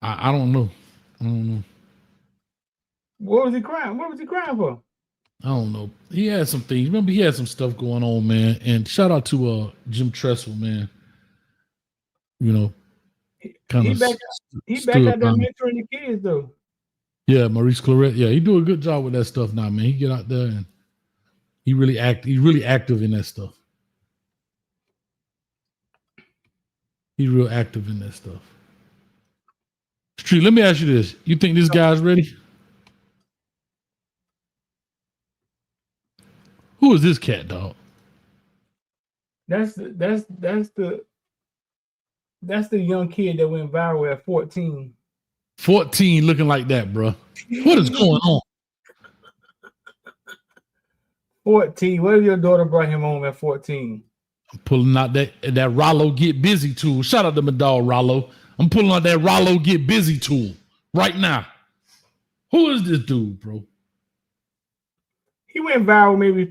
I don't know. I don't know. What was he crying? What was he crying for? I don't know. He had some things. Remember, he had some stuff going on, man. And shout out to Jim Tressel, man. Kind of he back out there mentoring the kids, though. Yeah, Maurice Claret. Yeah, he do a good job with that stuff now, man. He get out there and he's really active in that stuff. He's real active in that stuff. Street, let me ask you this. You think this guy's ready? Who is this cat, dog? That's the young kid that went viral at 14. 14 looking like that, bro. What is going on? 14. What if your daughter brought him home at 14? I'm pulling out that Rollo Get Busy tool. Shout out to my dog Rollo. I'm pulling out that Rollo Get Busy tool right now. Who is this dude, bro? He went viral maybe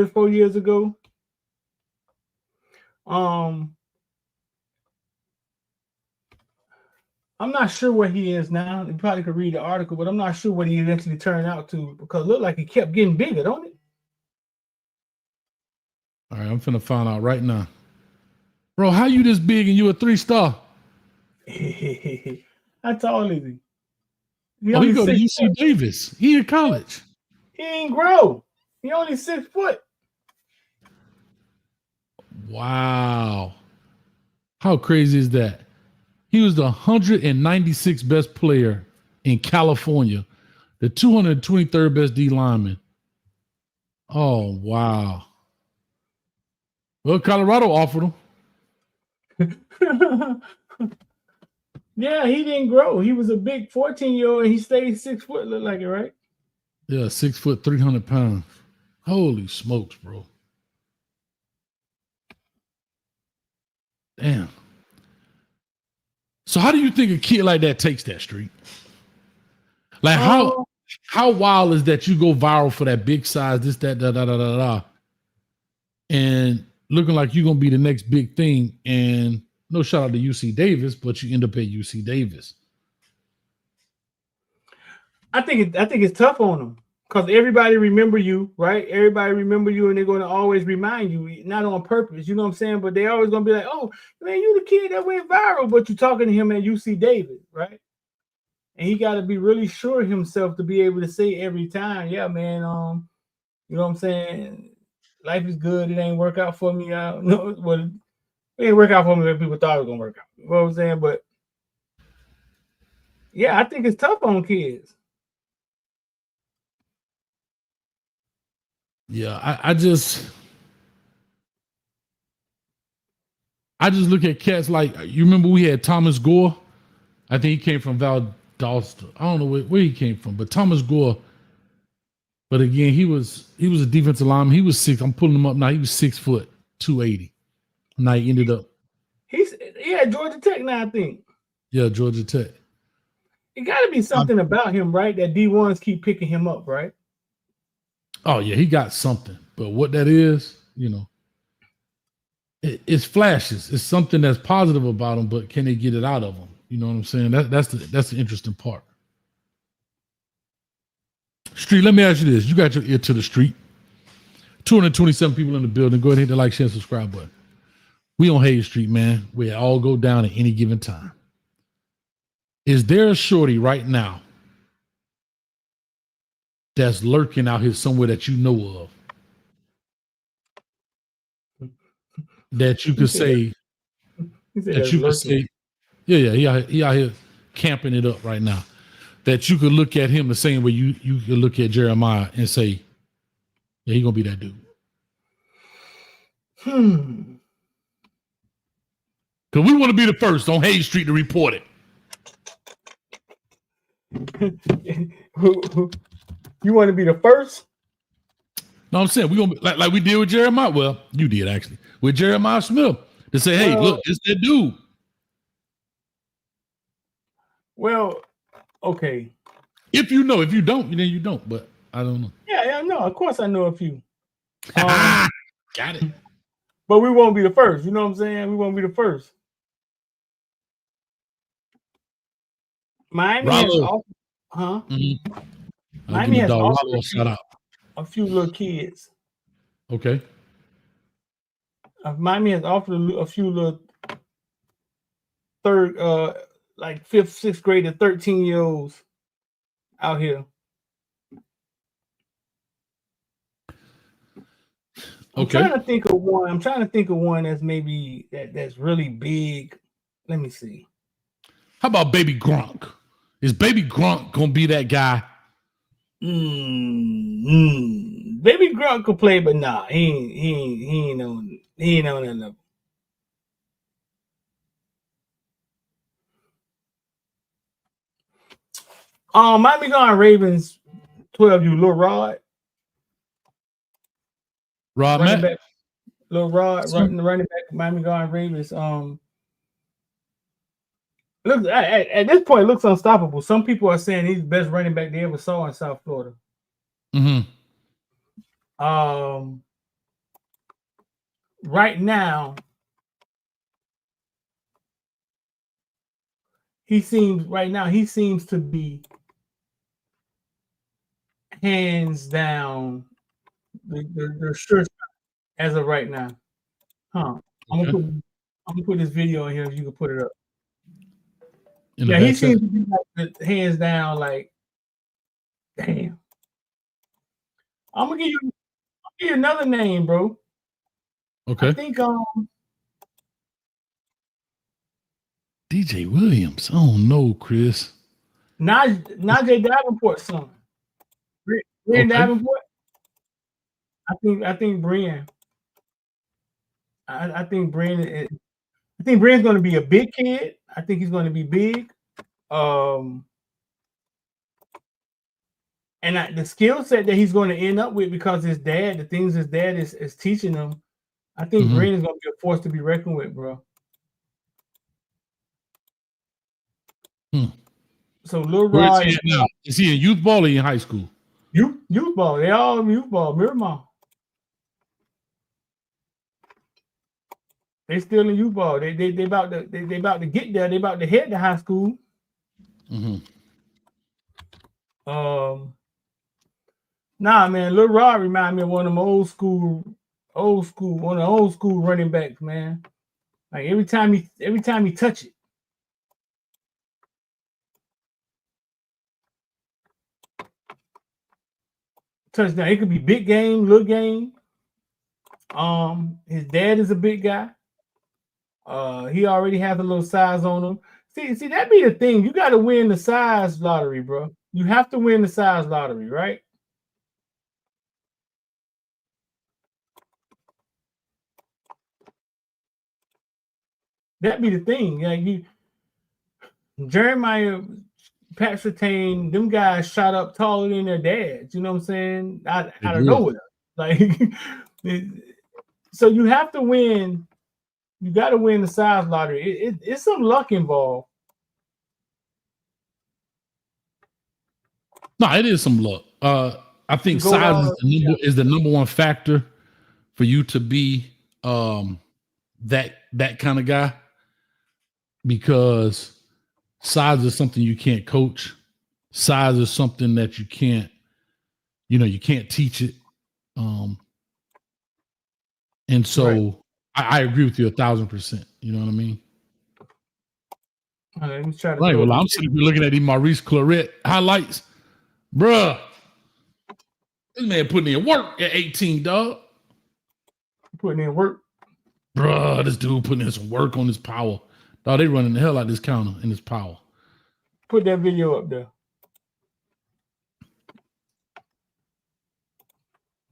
4 years ago. I'm not sure where he is now. You probably could read the article, but I'm not sure what he eventually turned out to because it looked like he kept getting bigger, don't it? All right, I'm finna find out right now. Bro, how you this big and you a 3-star? How tall is he? He go to UC Davis. He in college. He ain't grow. He only 6 foot. Wow. How crazy is that? He was the 196th best player in California, the 223rd best D lineman. Oh, wow. Well, Colorado offered him. Yeah, he didn't grow. He was a big 14-year-old and he stayed 6 foot, look like it, right? Yeah, 6 foot, 300 pounds. Holy smokes, bro. Damn. So how do you think a kid like that takes that, Street? Like how wild is that you go viral for that big size, this, that, da, and looking like you're gonna be the next big thing, and no shout out to UC Davis, but you end up at UC Davis. I think it's tough on them because everybody remember you, right? Everybody remember you, and they're going to always remind you, not on purpose, you know what I'm saying? But they always going to be like, "Oh, man, you the kid that went viral," but you're talking to him at UC Davis, right? And he got to be really sure of himself to be able to say every time, "Yeah, man, you know what I'm saying? Life is good. It ain't work out for me. No, well, it didn't work out for me when people thought it was gonna work out." You know what I'm saying? But yeah, I think it's tough on kids. Yeah, I just look at cats like, you remember we had Thomas Gore? I think he came from Valdosta. I don't know where he came from, but Thomas Gore. But again, he was a defensive lineman. He was 6. I'm pulling him up now. He was 6 foot, 280. Now he ended up. He's at Georgia Tech now, I think. Yeah, Georgia Tech. It got to be something about him, right? That D1s keep picking him up, right? Oh yeah, he got something. But what that is, you know, it's flashes. It's something that's positive about him, but can they get it out of him? You know what I'm saying? That's the interesting part. Street, let me ask you this. You got your ear to the street. 227 people in the building. Go ahead and hit the like, share, subscribe button. We on Hayes Street, man. We all go down at any given time. Is there a shorty right now that's lurking out here somewhere that you know of? That you could say, yeah, he out here camping it up right now. That you could look at him the same way you could look at Jeremiah and say, yeah, he gonna be that dude. Because we want to be the first on Hayes Street to report it. You want to be the first? No, I'm saying we're gonna be like we did with Jeremiah. Well, you did actually with Jeremiah Smith to say, hey, look, it's that dude. Well, okay. If you know, if you don't, then you don't. But I don't know. Yeah, no. Of course, I know a few. Got it. But we won't be the first. You know what I'm saying? We won't be the first. Miami has Miami has offered a few little kids. Okay. Miami has offered a few little third, like 5th, 6th grade to 13-year-olds out here. I'm trying to think of one that's maybe that's really big. Let me see. How about Baby Gronk? Is Baby Gronk gonna be that guy? Baby Gronk could play, but nah, he ain't on that level. Miami Gone Ravens 12U, Lil Rod. Running back, Lil Rod, running back, Miami Gone Ravens. Look at this point, it looks unstoppable. Some people are saying he's the best running back they ever saw in South Florida. Right now, he seems to be hands down the sure as of right now. I'm gonna put this video in here if you can put it up. Yeah, he seems to be like the hands down. Like, damn. I'm gonna give you another name, bro. Okay. I think DJ Williams. Oh no, Chris. Najee Davenport's son. Brian Davenport. I think Brian. I think Brian. I think Brian's going to be a big kid. I think he's going to be big. And the skill set that he's going to end up with because his dad, the things his dad is teaching him, I think Brian is going to be a force to be reckoned with, bro. So Lil Rod is he in youth ball or in high school? Youth ball. They all youth ball. Miramar. They still in youth ball. They about to get there. They about to head to high school. Nah, man, Lil Rod remind me of one of them old school running backs, man. Like every time he touch it. Touchdown. It could be big game, little game. His dad is a big guy. He already has a little size on him. See, that be the thing. You got to win the size lottery, bro. You have to win the size lottery, right? That be the thing. Like Jeremiah, Pat Surtain, them guys shot up taller than their dads. You know what I'm saying? Out of nowhere. Like, so you have to win. You got to win the size lottery. It's some luck involved. No, it is some luck. I think size is the number one factor for you to be that kind of guy, because size is something you can't coach. Size is something that you can't teach it. And so I agree with you 1,000%. You know what I mean? Let me try to well, I'm sitting here looking at these Maurice Claret highlights. Bruh. This man putting in work at 18, dog. Putting in work. Bruh, this dude putting in some work on his power. Dog, they running the hell out of this counter in his power. Put that video up there.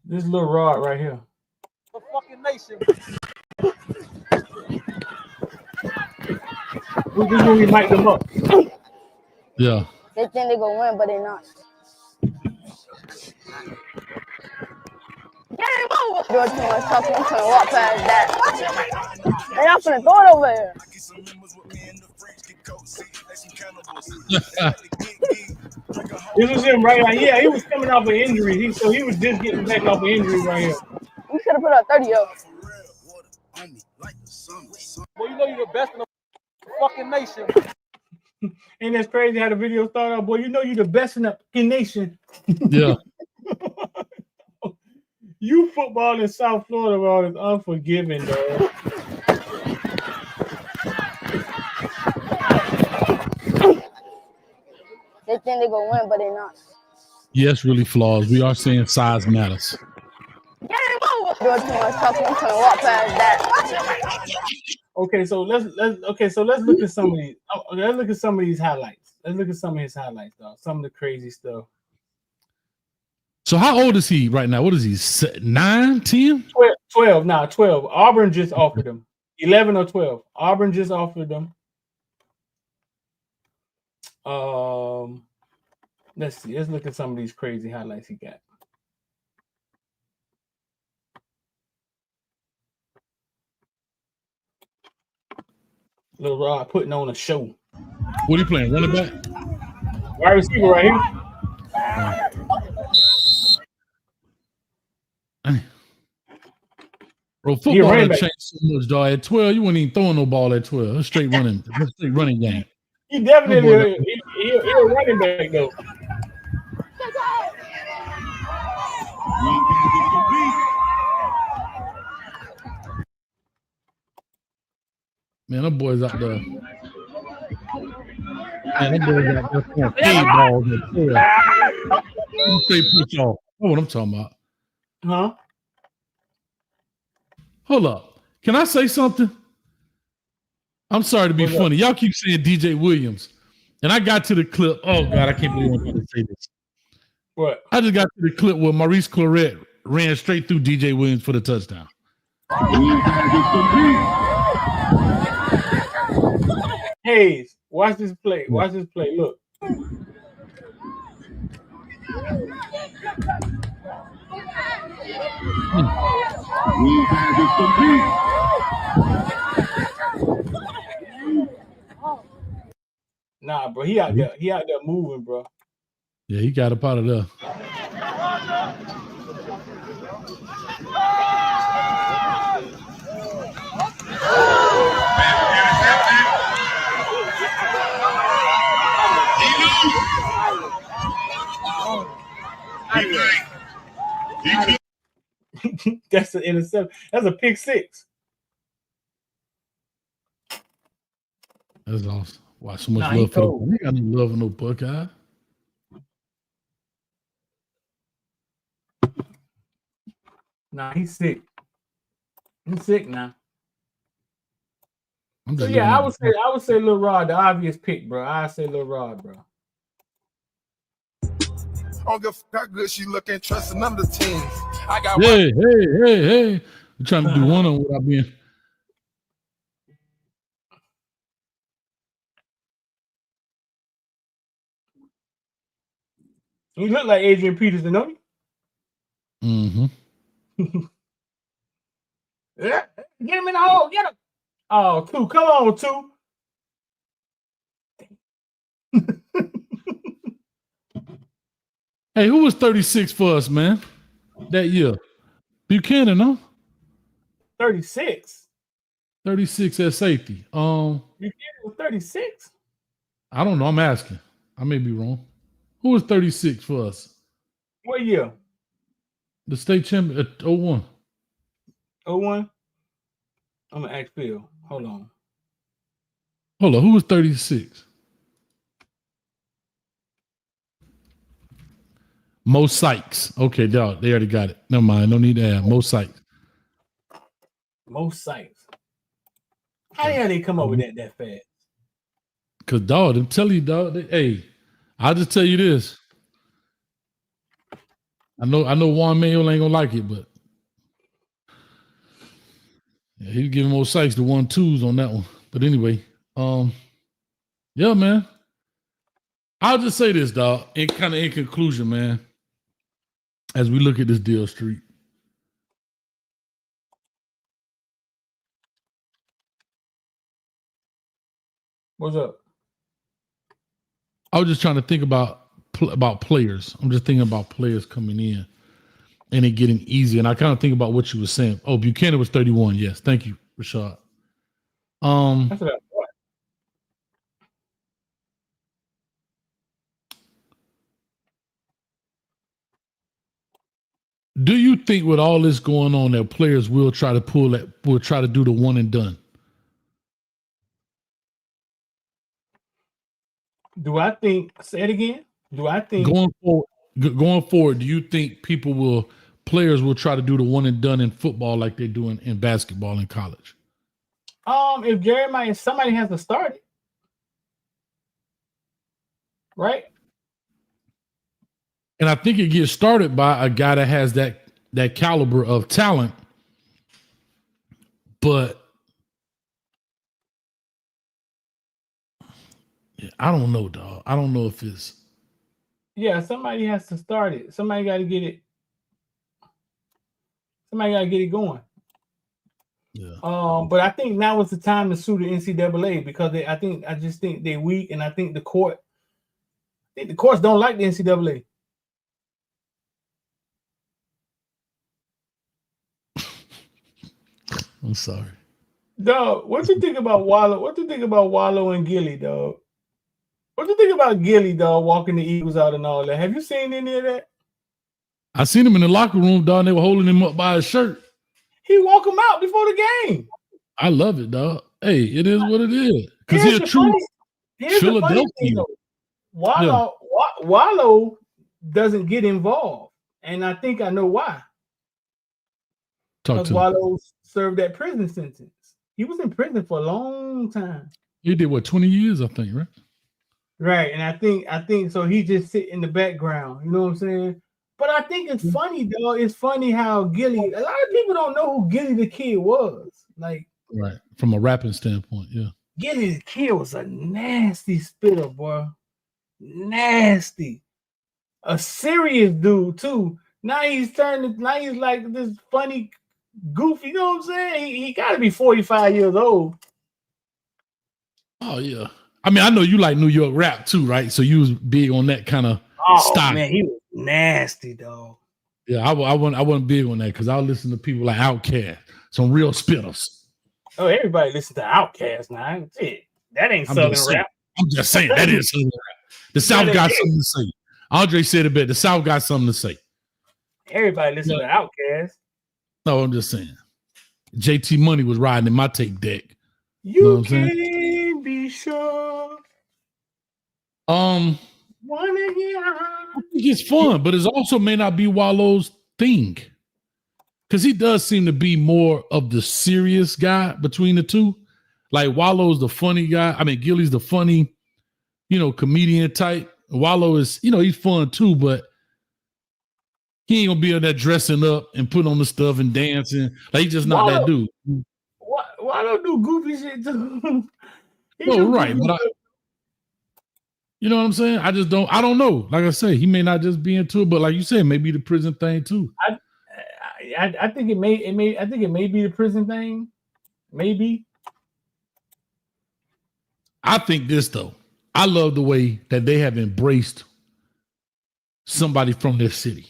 This little rod right here. The fucking nation. We just when we mic them up. Yeah. They think they're gonna win, but they're not. Game over. Doing too much talking. I'm trying to walk past that. And I'm finna throw it over here. This was him right now. Yeah, he was coming off an injury. He was just getting back off an injury right here. You should have put up 30 up. Well, you know you're the best in the fucking nation. Ain't that crazy how the video started out? Boy, you know you're the best in the fucking nation. Yeah. You football in South Florida, bro, is unforgiving, dog. They think they're gonna win, but they're not. Yes, really flaws. We are saying size matters. Game over. Doing too much talking. I'm trying to walk past that. Okay, so let's look at some of these. Let's look at some of these highlights. Let's look at some of his highlights, dog. Some of the crazy stuff. So how old is he right now? What is he? 9, 10? 12 now. 12. Auburn just offered him 11 or 12. Auburn just offered them. Let's see. Let's look at some of these crazy highlights he got. Lil Rod putting on a show. What are you playing? Running back? Wide receiver right here. Bro, football has changed so much, dog. At 12, you weren't even throwing no ball at 12. It's straight running game. He definitely he a running back though. Man, them boys out there. Man, that boy got that fade balls in the tail. You say push off. That's what I'm talking about. Huh? Hold up. Can I say something? I'm sorry to be What's funny. Y'all keep saying DJ Williams. And I got to the clip. Oh, God, I can't believe I'm going to say this. What? I just got to the clip where Maurice Clarett ran straight through DJ Williams for the touchdown. Hayes, watch this play. Watch this play. Look. Nah, bro. He out there. He out there moving, bro. Yeah, he got up out of there. That's an interception. That's a pick six. That's awesome. Why so much love for the we got no love for no Buckeye. Nah, he's sick. He's sick now. So yeah, I would say Lil Rod, the obvious pick, bro. I say Lil Rod, bro. I don't give a fuck how good she looking, trusting none of the teams. I got hey. We're trying to do one on what I've been. You look like Adrian Peterson, don't you? Mm-hmm. Yeah. Get him in the hole. Get him. Oh, two. Come on, two. Hey, who was 36 for us, man? That year. Buchanan, no? 36. 36 at safety. Buchanan was 36. I don't know. I'm asking. I may be wrong. Who was 36 for us? What year? The state champion at 01. 01? I'm going to ask Phil. Hold on. Who was 36? Mo Sykes. Okay, they already got it. Never mind. No need to add. Mo Sykes. Mo Sykes. How the hell they come up with that fast? Because, dog, I'm telling you, dog, hey, I'll just tell you this. I know Juan Mayo ain't gonna like it, but yeah, he's giving Mo Sykes the 1-2s on that one. But anyway, yeah, man. I'll just say this, dog, in conclusion, man, as we look at this deal, Street. What's up? I was just trying to think about players. I'm just thinking about players coming in and it getting easier. And I kind of think about what you were saying. Oh, Buchanan was 31. Yes. Thank you, Rashad. That's what I thought. Do you think with all this going on that players will try to do the one and done? Do I think, say it again? Do I think going forward, do you think players will try to do the one and done in football like they're doing in basketball in college? If somebody has to start it. Right? And I think it gets started by a guy that has that caliber of talent, but I don't know, dog. I don't know if it's. Yeah, somebody has to start it. Somebody got to get it. Somebody got to get it going. Yeah. But I think now is the time to sue the NCAA because I just think they're weak, and I think the courts don't like the NCAA. I'm sorry. Dog, what you think about Wallow? What you think about Wallow and Gilly, dog? What you think about Gilly, dog, walking the Eagles out and all that? Have you seen any of that? I seen him in the locker room, dog. And they were holding him up by his shirt. He walk him out before the game. I love it, dog. Hey, it is what it is. Because Here's the funny thing, though. Wallow doesn't get involved, and I think I know why. Because Wallow served that prison sentence. He was in prison for a long time. He did what, 20 years, I think, right? Right, and I think so. He just sit in the background. You know what I'm saying? But I think it's funny, though. It's funny how Gilly. A lot of people don't know who Gilly the Kid was. Like, right, from a rapping standpoint, yeah. Gilly the Kid was a nasty spitter, boy. Nasty. A serious dude too. Now he's like this funny, goofy. You know what I'm saying? He got to be 45 years old. Oh yeah. I mean, I know you like New York rap too, right? So you was big on that kind of style. Man, he was nasty, dog. Yeah, I wasn't big on that because I listen to people like Outkast, some real spitters. Oh, everybody listen to Outkast now. That ain't Southern rap. I'm just saying that is Southern rap. The South got something to say. Andre said it better. The South got something to say. Everybody listen to Outkast. No, I'm just saying. JT Money was riding in my tape deck. You can be sure. I think it's fun, but it also may not be Wallow's thing. Because he does seem to be more of the serious guy between the two. Like Wallow's the funny guy. I mean, Gilly's the funny, comedian type. Wallow is, he's fun too, but he ain't gonna be on that dressing up and putting on the stuff and dancing. Like he's just not that dude. Wallow do goofy shit too. No, right, but you know what I'm saying? I don't know. Like I say, he may not just be into it, but like you said, maybe the prison thing too. I think it may be the prison thing. Maybe. I think this though. I love the way that they have embraced somebody from their city,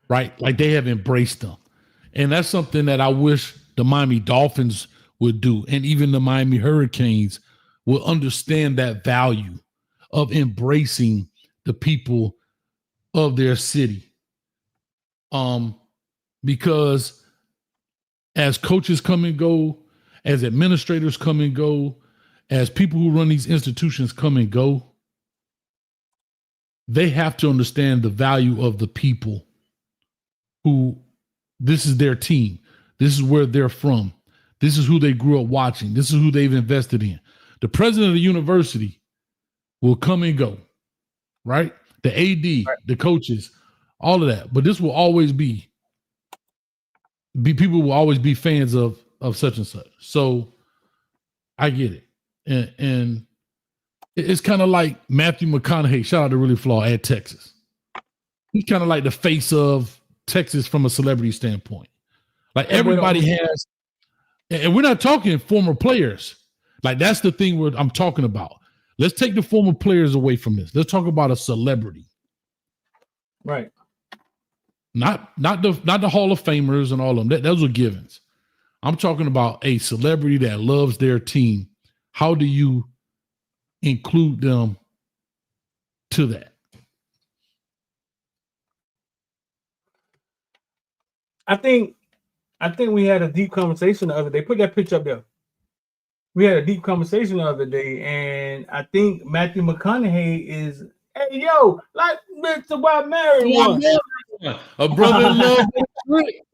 right? Like they have embraced them. And that's something that I wish the Miami Dolphins would do. And even the Miami Hurricanes will understand that value of embracing the people of their city. Because as coaches come and go, as administrators come and go, as people who run these institutions come and go, they have to understand the value of the people who this is their team. This is where they're from. This is who they grew up watching. This is who they've invested in. The president of the university will come and go, right? The AD, the coaches, all of that. But this will always be people will always be fans of such and such. So I get it. And it's kind of like Matthew McConaughey, shout out to Really Flaw at Texas. He's kind of like the face of Texas from a celebrity standpoint. Like everybody has, and we're not talking former players. Like that's the thing I'm talking about. Let's take the former players away from this. Let's talk about a celebrity. Right. Not the Hall of Famers and all of them. Those are givens. I'm talking about a celebrity that loves their team. How do you include them to that? I think we had a deep conversation the other day. Put that picture up there. We had a deep conversation the other day, and I think Matthew McConaughey is, hey, yo, like Mr. White Mary one. A brother in love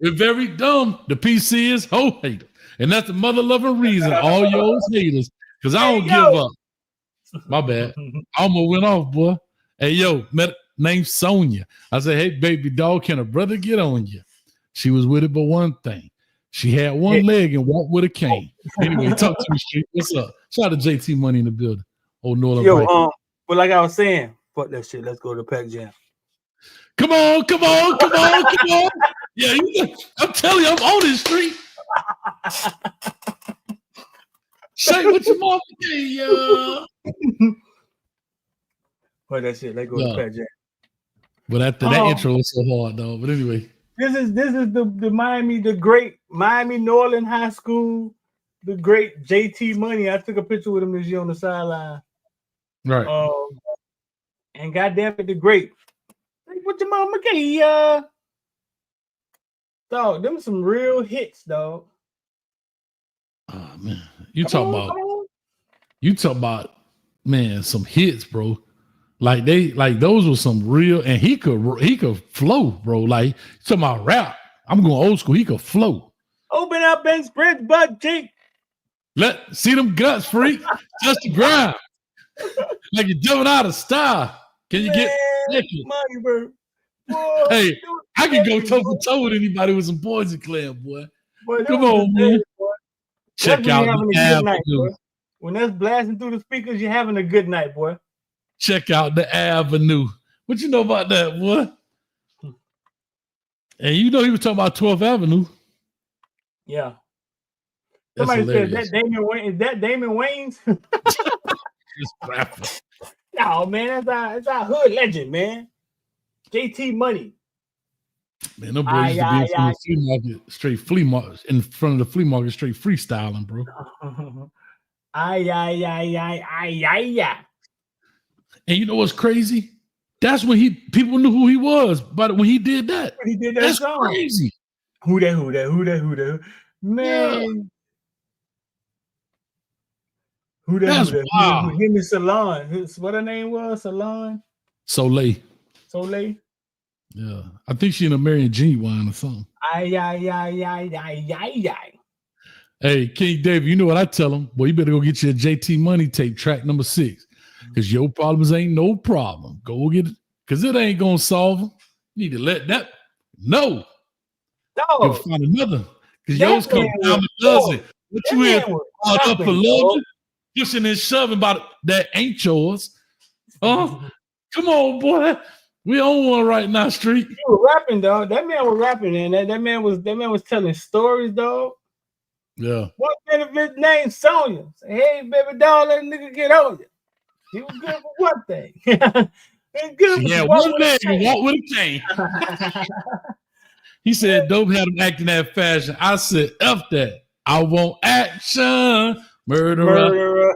is very dumb. The PC is hoe hater. And that's the mother loving reason. All yours haters. Because I don't give up. My bad. I almost went off, boy. Hey, yo, named Sonia. I said, hey, baby dog, can a brother get on you? She was with it, but one thing. She had one leg and walked with a cane. Anyway, talk to me straight. What's up? Shout out to JT Money in the building. Oh, Northern. Yo, but like I was saying, fuck that shit. Let's go to Pac Jam. Come on. Yeah, I'm telling you, I'm on this street. Say what your mama gave you. Fuck that shit. Let's go to Pac Jam. But after that intro was so hard, though. But anyway. This is the Miami, the great Miami Norland High School, the great JT Money. I took a picture with him this year on the sideline. Right. And goddamn it, the great. What your mama gave ya? Dog, them some real hits, dog. Oh man. You talk about man, some hits, bro. Like those were some real, and he could flow, bro. Like talking about rap. I'm going old school. He could flow. Open up and spread butt cheek. See them guts, freak. Just the grind. Like you're jumping out of style. Can you get money, bro? Boy, hey, I can go toe for toe with anybody with some Poison Clan, boy. Come on, man. Check out the Avenue. When that's blasting through the speakers, you're having a good night, boy. Check out the Avenue. What you know about that, boy? And you know he was talking about 12th Avenue. Yeah. That's Somebody hilarious. said, is that Damon Wayans? No, man, that's our hood legend, man. JT Money. Man, no boy used to be in front of the flea market, straight flea market, in front of the flea market, straight freestyling, bro. And you know what's crazy? That's when people knew who he was, but when he did that, that's song. Crazy. Who that? Man. Who that? Him and Salon. What her name was? Salon? Soleil. Yeah. I think she in a Mary and Jean wine or something. Hey, King David, you know what I tell him? Boy, you better go get your JT Money tape, track number 6. Because your problems ain't no problem. Go get it. Because it ain't going to solve them. You need to let that know. You'll find another. Because yours come down a dozen. What you in? Up for love? Pushing and shoving about that ain't yours. Come on, boy. We on one right now, Street. You were rapping, dog. That man was rapping, and that man was telling stories, dog. Yeah. One benefit named Sonya. Say, hey, baby doll, let a nigga get on you. He was good for one thing. One leg and walk with a cane. He said, Dope had him acting that fashion. I said, F that. I want action. Murderer.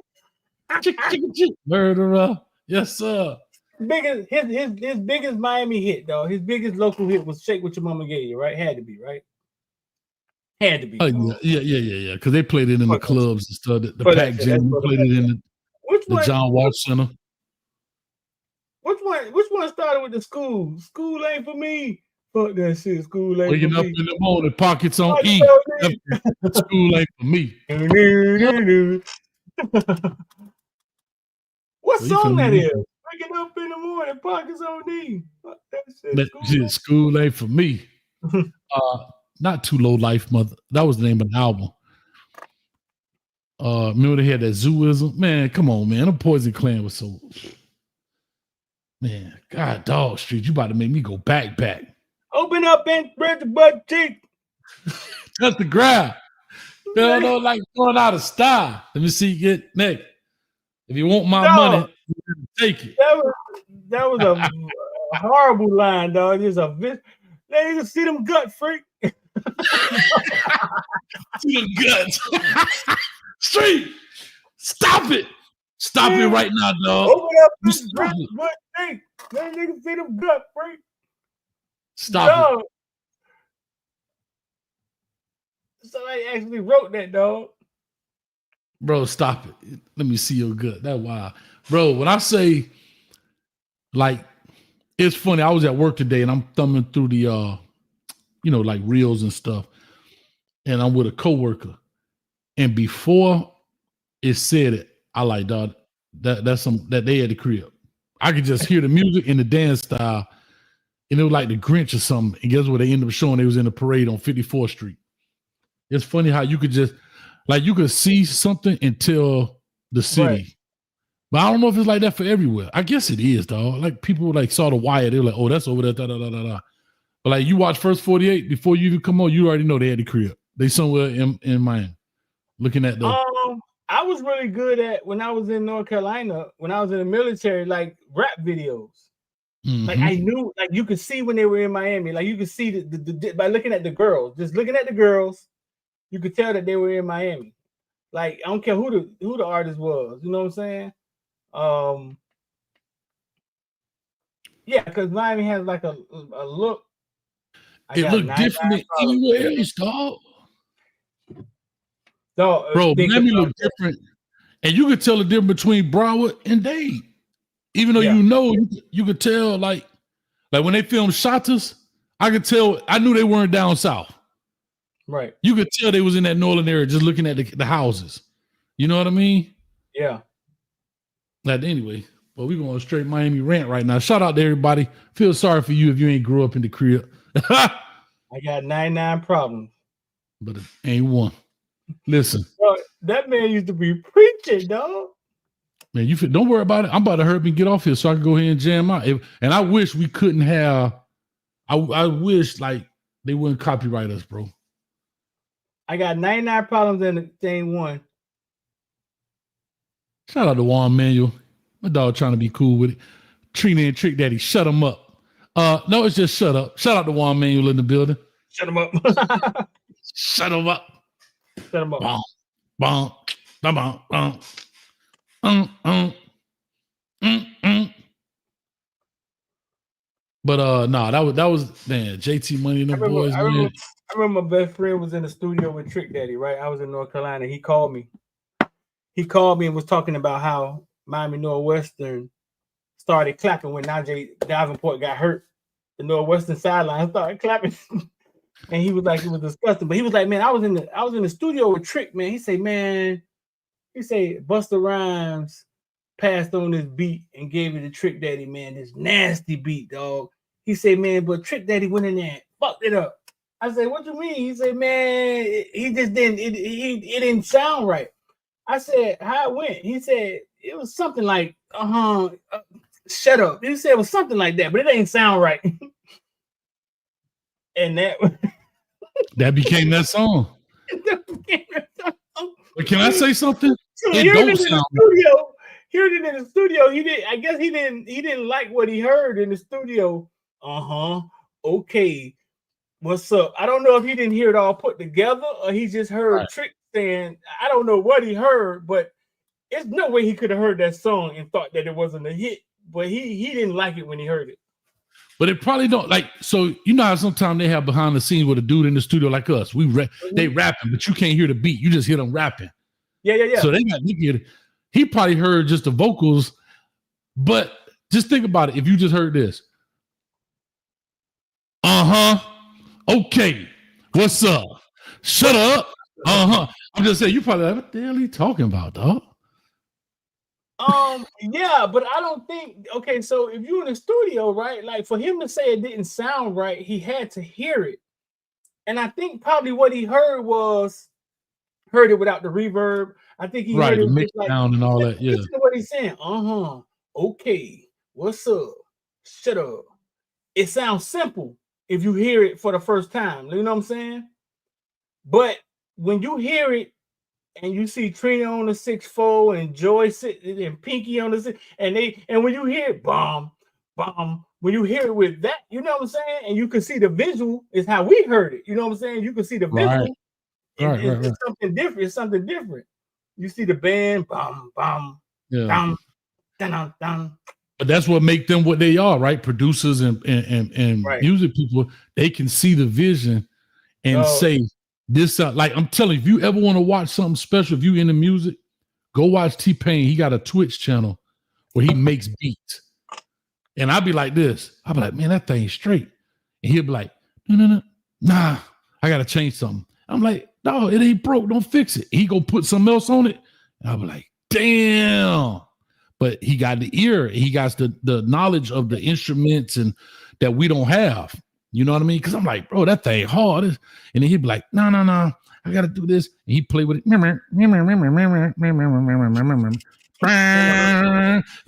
Murderer. Yes, sir. His biggest Miami hit, though. His biggest local hit was Shake What Your Mama Gave You, right? Had to be, right? Had to be. Oh, yeah. Because they played it in the clubs and stuff. The Pac Jam played it in the John Walsh Center. Which one started with the school? School ain't for me. Fuck that shit. School ain't Waking for up me. in the morning, pockets on E. School ain't for me. What song that is? Waking up in the morning, pockets on E. Fuck that shit. School ain't for me. Not Too Low Life, mother. That was the name of the album. Remember they had that Zooism? Man, come on, man. The Poison Clan was so... Man, God, Dog Street, you about to make me go back. Open up and spread the butt cheek. That's the ground. They don't like going out of style. Let me see you get next. If you want my money, take it. That was a horrible line, dog. There's a bit. Let me see them gut freak. See them guts. Street, stop it. Stop it right now, dog. Open up and spread the butt cheek. Let me see them gut freak. Stop it. Somebody actually wrote that, dog. Bro, stop it. Let me see your gut. That's wild. Bro, when I say, like, it's funny. I was at work today and I'm thumbing through the, like reels and stuff. And I'm with a coworker. And before it said it, I like, dog, that's that they at the crib. I could just hear the music and the dance style. And it was like the Grinch or something. And guess what? They ended up showing they was in the parade on 54th Street. It's funny how you could just, like, you could see something and tell the city. Right. But I don't know if it's like that for everywhere. I guess it is, dog. Like, people like saw The Wire. They were like, oh, that's over there, da-da-da-da-da. But like, you watch First 48, before you even come on, you already know they had the crib. They somewhere in Miami. Looking at the... I was really good at, when I was in North Carolina, when I was in the military, like, rap videos. Mm-hmm. Like, I knew, like, you could see when they were in Miami. Like, you could see the by looking at the girls. Just looking at the girls, you could tell that they were in Miami. Like, I don't care who the artist was. You know what I'm saying? Yeah, because Miami has like a look. It looked different anywhere else, dog. No, bro, Miami look different. And you could tell the difference between Broward and Dade. Even though you could tell, like when they filmed Shotters, I could tell, I knew they weren't down south. Right. You could tell they was in that northern area just looking at the houses. You know what I mean? Yeah. But anyway, we're going straight Miami rant right now. Shout out to everybody. Feel sorry for you if you ain't grew up in the crib. I got 99 problems. But it ain't one. Listen. Bro, that man used to be preaching, dog. Man, don't worry about it. I'm about to hurry up and get off here so I can go ahead and jam out. And I wish we couldn't have. I wish like they wouldn't copyright us, bro. I got 99 problems in the same one. Shout out to Juan Manuel. My dog trying to be cool with it. Trina and Trick Daddy, shut him up. No, it's just shut up. Shout out to Juan Manuel in the building. Shut him up. Shut him up. Shut him up. Bom, bom, bom, bom. But that was man, JT Money and the boys. I remember my best friend was in the studio with Trick Daddy, right? I was in North Carolina. He called me and was talking about how Miami Northwestern started clapping when Najee Davenport got hurt. The Northwestern sideline started clapping. And he was like, it was disgusting. But he was like, man, I was in the studio with Trick, man. He said, Busta Rhymes passed on this beat and gave it to Trick Daddy, man. This nasty beat, dog. He said, man, but Trick Daddy went in there and fucked it up. I said, what you mean? He said, man, he just didn't, it didn't sound right. I said, how it went? He said, it was something like, shut up. He said it was something like that, but it ain't sound right. And that became that song. But can I say something? So hearing it in the studio, he didn't like what he heard in the studio. Okay. What's up? I don't know if he didn't hear it all put together or he just heard Trick saying, I don't know what he heard, but there's no way he could have heard that song and thought that it wasn't a hit. But he didn't like it when he heard it. But it probably don't like, so you know how sometimes they have behind the scenes with a dude in the studio like us. They rapping, but you can't hear the beat. You just hear them rapping. Yeah. So he probably heard just the vocals, but just think about it. If you just heard this. Okay. What's up? Shut up. I'm just saying, you probably like, what the hell are you talking about, dog? Yeah, but I don't think, okay, so if you're in the studio, right, like for him to say it didn't sound right, he had to hear it. And I think probably what he heard it without the reverb. I think he heard it mix like, down and all that. Yeah. Listen to what he's saying. Okay. What's up? Shut up. It sounds simple if you hear it for the first time. You know what I'm saying? But when you hear it and you see Trina on the 6'4" and Joy sitting and Pinky on the 6, and when you hear it, bomb, when you hear it with that, you know what I'm saying? And you can see the visual is how we heard it. You know what I'm saying? You can see the visual. It's something different. It's something different. You see the band, bam, bam, dum, dum, dum. But that's what make them what they are, right? Producers and music people, they can see the vision and say this. Like I'm telling you, if you ever want to watch something special, if you into music, go watch T-Pain. He got a Twitch channel where he makes beats. And I'll be like this. I'll be like, man, that thing's straight. And he'll be like, no, nah, I gotta change something. I'm like, no, it ain't broke. Don't fix it. He go put something else on it. And I'll be like, damn. But he got the ear. He got the knowledge of the instruments and that we don't have. You know what I mean? Because I'm like, bro, that thing hard. And then he'd be like, no, I got to do this. And he'd play with it. He'd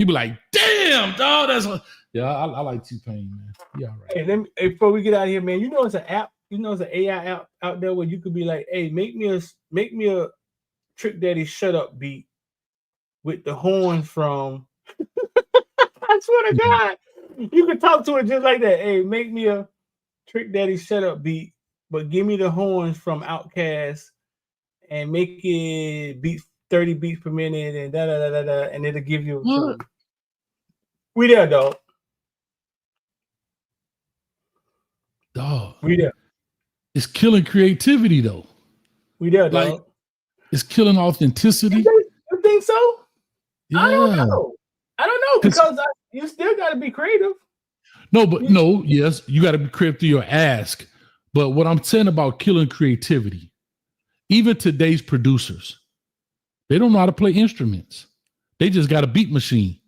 be like, damn, dog. I like T-Pain, man. Yeah, all right. Hey, before we get out of here, man, you know it's an app. You know it's an AI app out there where you could be like, hey, make me a Trick Daddy Shut Up beat with the horns from I swear to God, you can talk to it just like that. Hey, make me a Trick Daddy Shut Up beat, but give me the horns from Outkast and make it beat 30 beats per minute and and it'll give you something. We there, dog. Dog. We there. It's killing creativity though. We there, dog. Like, it's killing authenticity. The thing think so? Yeah. I don't know. Because you still got to be creative. No, yes, you got to be creative through your ask. But what I'm saying about killing creativity, even today's producers, they don't know how to play instruments. They just got a beat machine.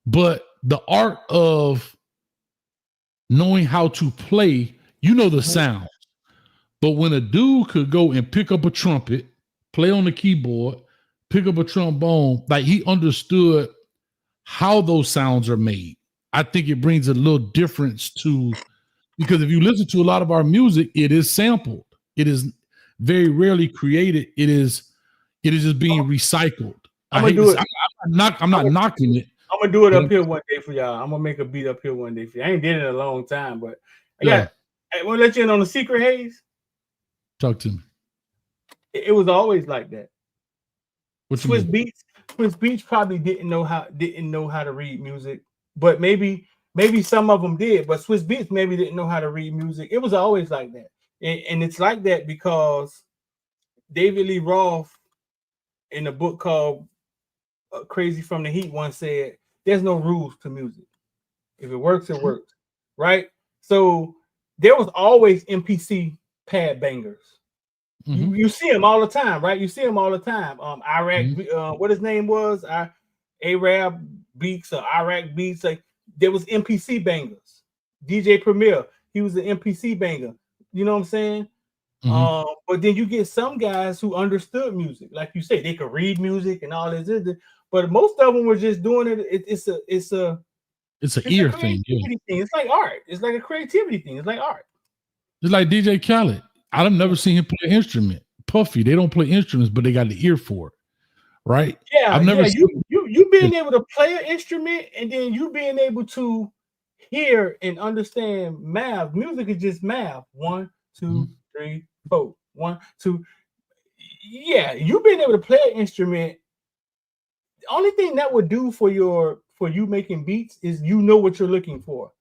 But the art of knowing how to play, the sounds. But when a dude could go and pick up a trumpet, play on the keyboard, pick up a trombone, like he understood how those sounds are made. I think it brings a little difference to, because if you listen to a lot of our music, it is sampled. It is very rarely created. It is just being recycled. I'm not knocking it. I'm gonna do it up here one day for y'all. I'm gonna make a beat up here one day for you. I ain't did it in a long time, but I want to let you in on the secret, Hayes. Talk to me. It was always like that. Swiss Beats probably didn't know how to read music, but maybe some of them did. But Swiss Beats maybe didn't know how to read music. It was always like that, and it's like that because David Lee Roth, in a book called Crazy from the Heat, once said, "There's no rules to music. If it works, it works." Right? So there was always MPC pad bangers. Mm-hmm. You see them all the time, right? You see them all the time. Iraq, what his name was, Arab Beats or Iraq Beats. Like there was MPC bangers. DJ Premier, he was an MPC banger. You know what I'm saying? Mm-hmm. But then you get some guys who understood music, like you say, they could read music and all this. But most of them were just doing it. It's an ear thing. Yeah. It's like art. It's like a creativity thing. It's like art. It's like DJ Khaled. I've never seen him play an instrument. Puffy, they don't play instruments, but they got the ear for it, right? Yeah, I've never seen you being able to play an instrument and then you being able to hear and understand math. Music is just math. 1, 2, 3, 4. 1, 2. Yeah, you being able to play an instrument. The only thing that would do for you making beats is what you're looking for.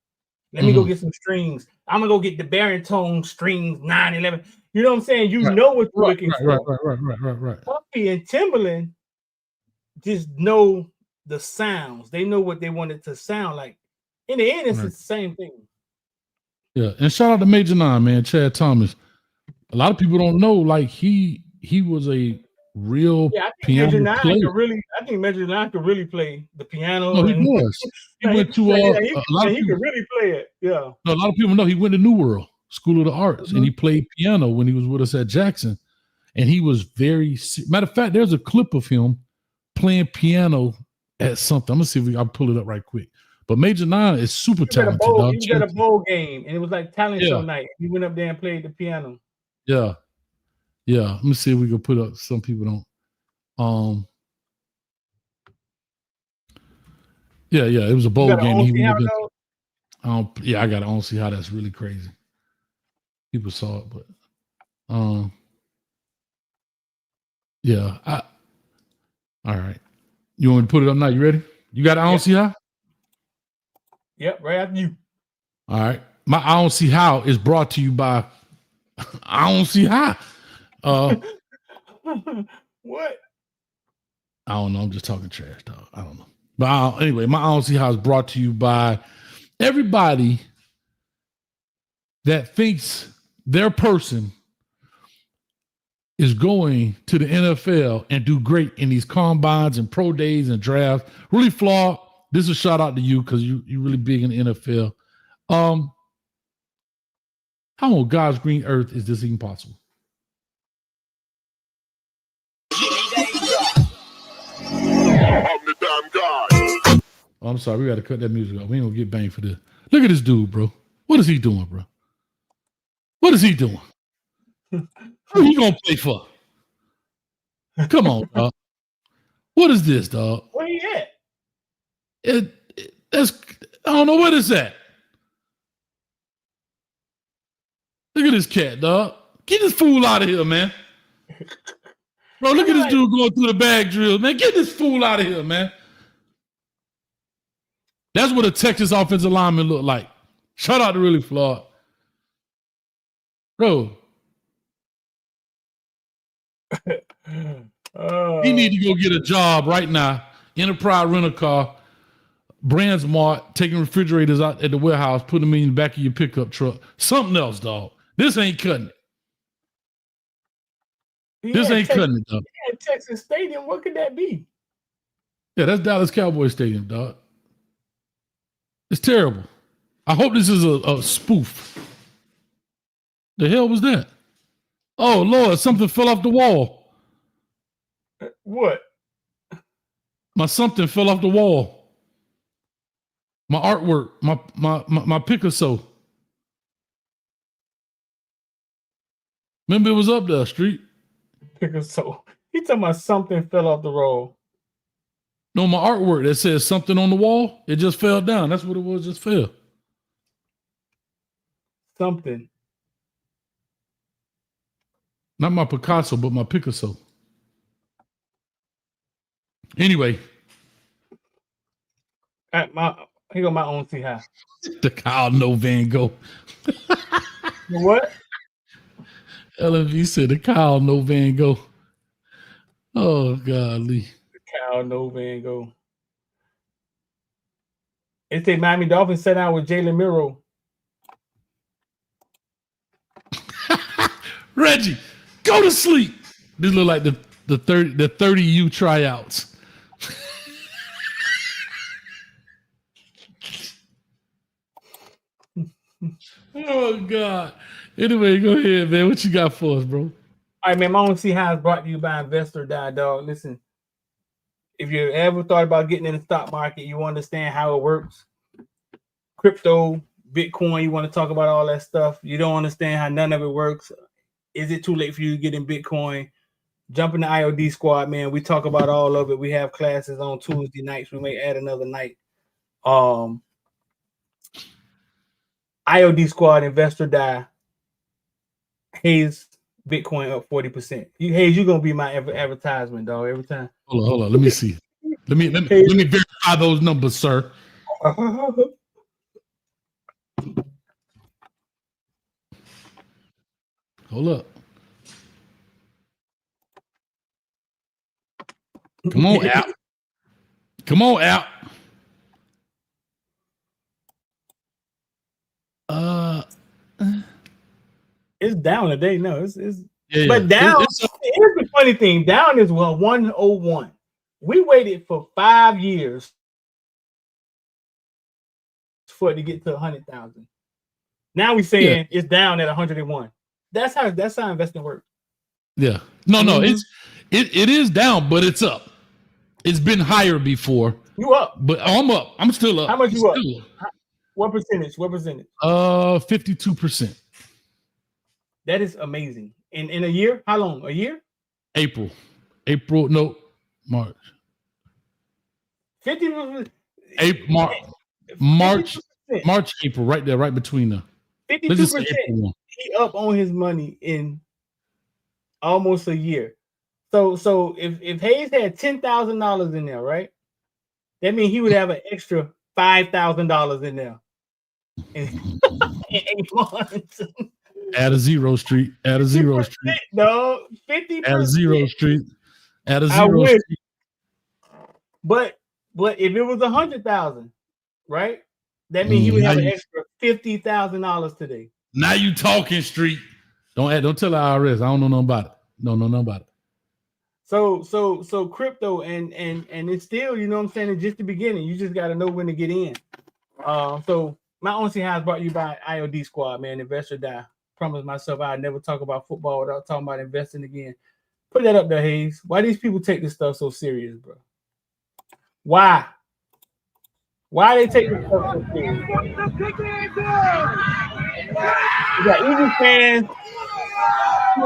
Let me go get some strings. I'm gonna go get the baritone strings 911. You know what I'm saying? Know what you're looking for. Right. Puffy and Timbaland just know the sounds. They know what they want it to sound like. In the end, it's the same thing. Yeah, and shout out to Major 9, man, Chad Thomas. A lot of people don't know, like he was a real piano player. I think Major 9 could really play the piano. No, he was. He went to a lot of people. He could really play it. Yeah. No, a lot of people know he went to New World School of the Arts, and he played piano when he was with us at Jackson. And he was matter of fact, there's a clip of him playing piano at something. I'm gonna see if I'll pull it up right quick. But Major 9 is super talented. He was at a bowl game, and it was like talent show night. He went up there and played the piano. Yeah. Let me see if we can put up. Some people don't. It was a bowl game. I don't see how that's really crazy. People saw it, but all right. You want me to put it up now? You ready? You got I don't see how? Yep, right after you. All right. My I don't see how is brought to you by I don't see how. What? I don't know. I'm just talking trash, dog. I don't know. But anyway, my I don't see how is brought to you by everybody that thinks their person is going to the NFL and do great in these combines and pro days and drafts. Really flawed. This is a shout out to you because you're really big in the NFL. How on God's green earth is this even possible? Oh, I'm sorry. We got to cut that music off. We ain't going to get banged for this. Look at this dude, bro. What is he doing, bro? What is he doing? Who he going to play for? Come on, dog. What is this, dog? Where he at? That's I don't know what it's at. Look at this cat, dog. Get this fool out of here, man. Bro, look at this dude going through the bag drill, man. Get this fool out of here, man. That's what a Texas offensive lineman look like. Shout out to Really Flawed. Bro. He need to go get a job right now. Enterprise Rent-A-Car, BrandsMart, taking refrigerators out at the warehouse, putting them in the back of your pickup truck. Something else, dog. This ain't cutting it. This ain't cutting it, dog. At Texas Stadium, what could that be? Yeah, that's Dallas Cowboys Stadium, dog. It's terrible. I hope this is a spoof. The hell was that? Oh, Lord, something fell off the wall. What? My something fell off the wall. My artwork, my Picasso. Remember it was up there, Street? Picasso. He talking about something fell off the roll. No, my artwork that says something on the wall, it just fell down. That's what it was, just fell. Something. Not my Picasso, but my Picasso. Anyway. Here go my own see high. The Kyle No Van Gogh. What? LMV said the Kyle No Van Gogh. Oh, golly. The Kyle No Van Gogh. It say Miami Dolphins sat down with Jalen Miro. Reggie, go to sleep. This look like the 30U tryouts. Oh God. Anyway, go ahead, man. What you got for us, bro? All right, man. My own see how is brought to you by Investor Die, dog. Listen, if you ever thought about getting in the stock market, you understand how it works. Crypto, Bitcoin, you want to talk about all that stuff. You don't understand how none of it works. Is it too late for you to get in Bitcoin? Jump in the IOD squad, man. We talk about all of it. We have classes on Tuesday nights. We may add another night. IOD squad, Investor Die. Hayes, Bitcoin up 40%. Hayes, you're gonna be my advertisement, dog. Every time. Hold on. Let me see. Let me verify those numbers, sir. Hold up. Come on, out. Come on, out. It's down today. No, it's yeah, but down. Here's the funny thing. Down is 101. We waited for 5 years for it to get to 100,000. Now we saying it's down at 101. That's how investing works. Yeah. No, it is down, but it's up. It's been higher before. You up? But I'm up. I'm still up. How much you up? What percentage? 52%. That is amazing. In a year? How long? A year? March. 50%. March, April, right there, right between the 52%. He up on his money in almost a year. So if Hayes had $10,000 in there, right? That means he would have an extra $5,000 in there in 8 months. Add a zero, Street. Add a zero, Street. No, 50%. Add a zero, Street. Add a zero, Street. But if it was 100,000, right? That means he would have an extra $50,000 today. Now you talking, Street. Don't tell the IRS. I don't know nothing about it. Don't know nothing about it. So crypto and it's still, you know what I'm saying, it's just the beginning. You just got to know when to get in. So my own house brought to you by IOD Squad, man. Investor Die. Promise myself I'd never talk about football without talking about investing again. Put that up there, Hayes. Why these people take this stuff so serious, bro? Why? Why they take this stuff so serious? We got Eagles fans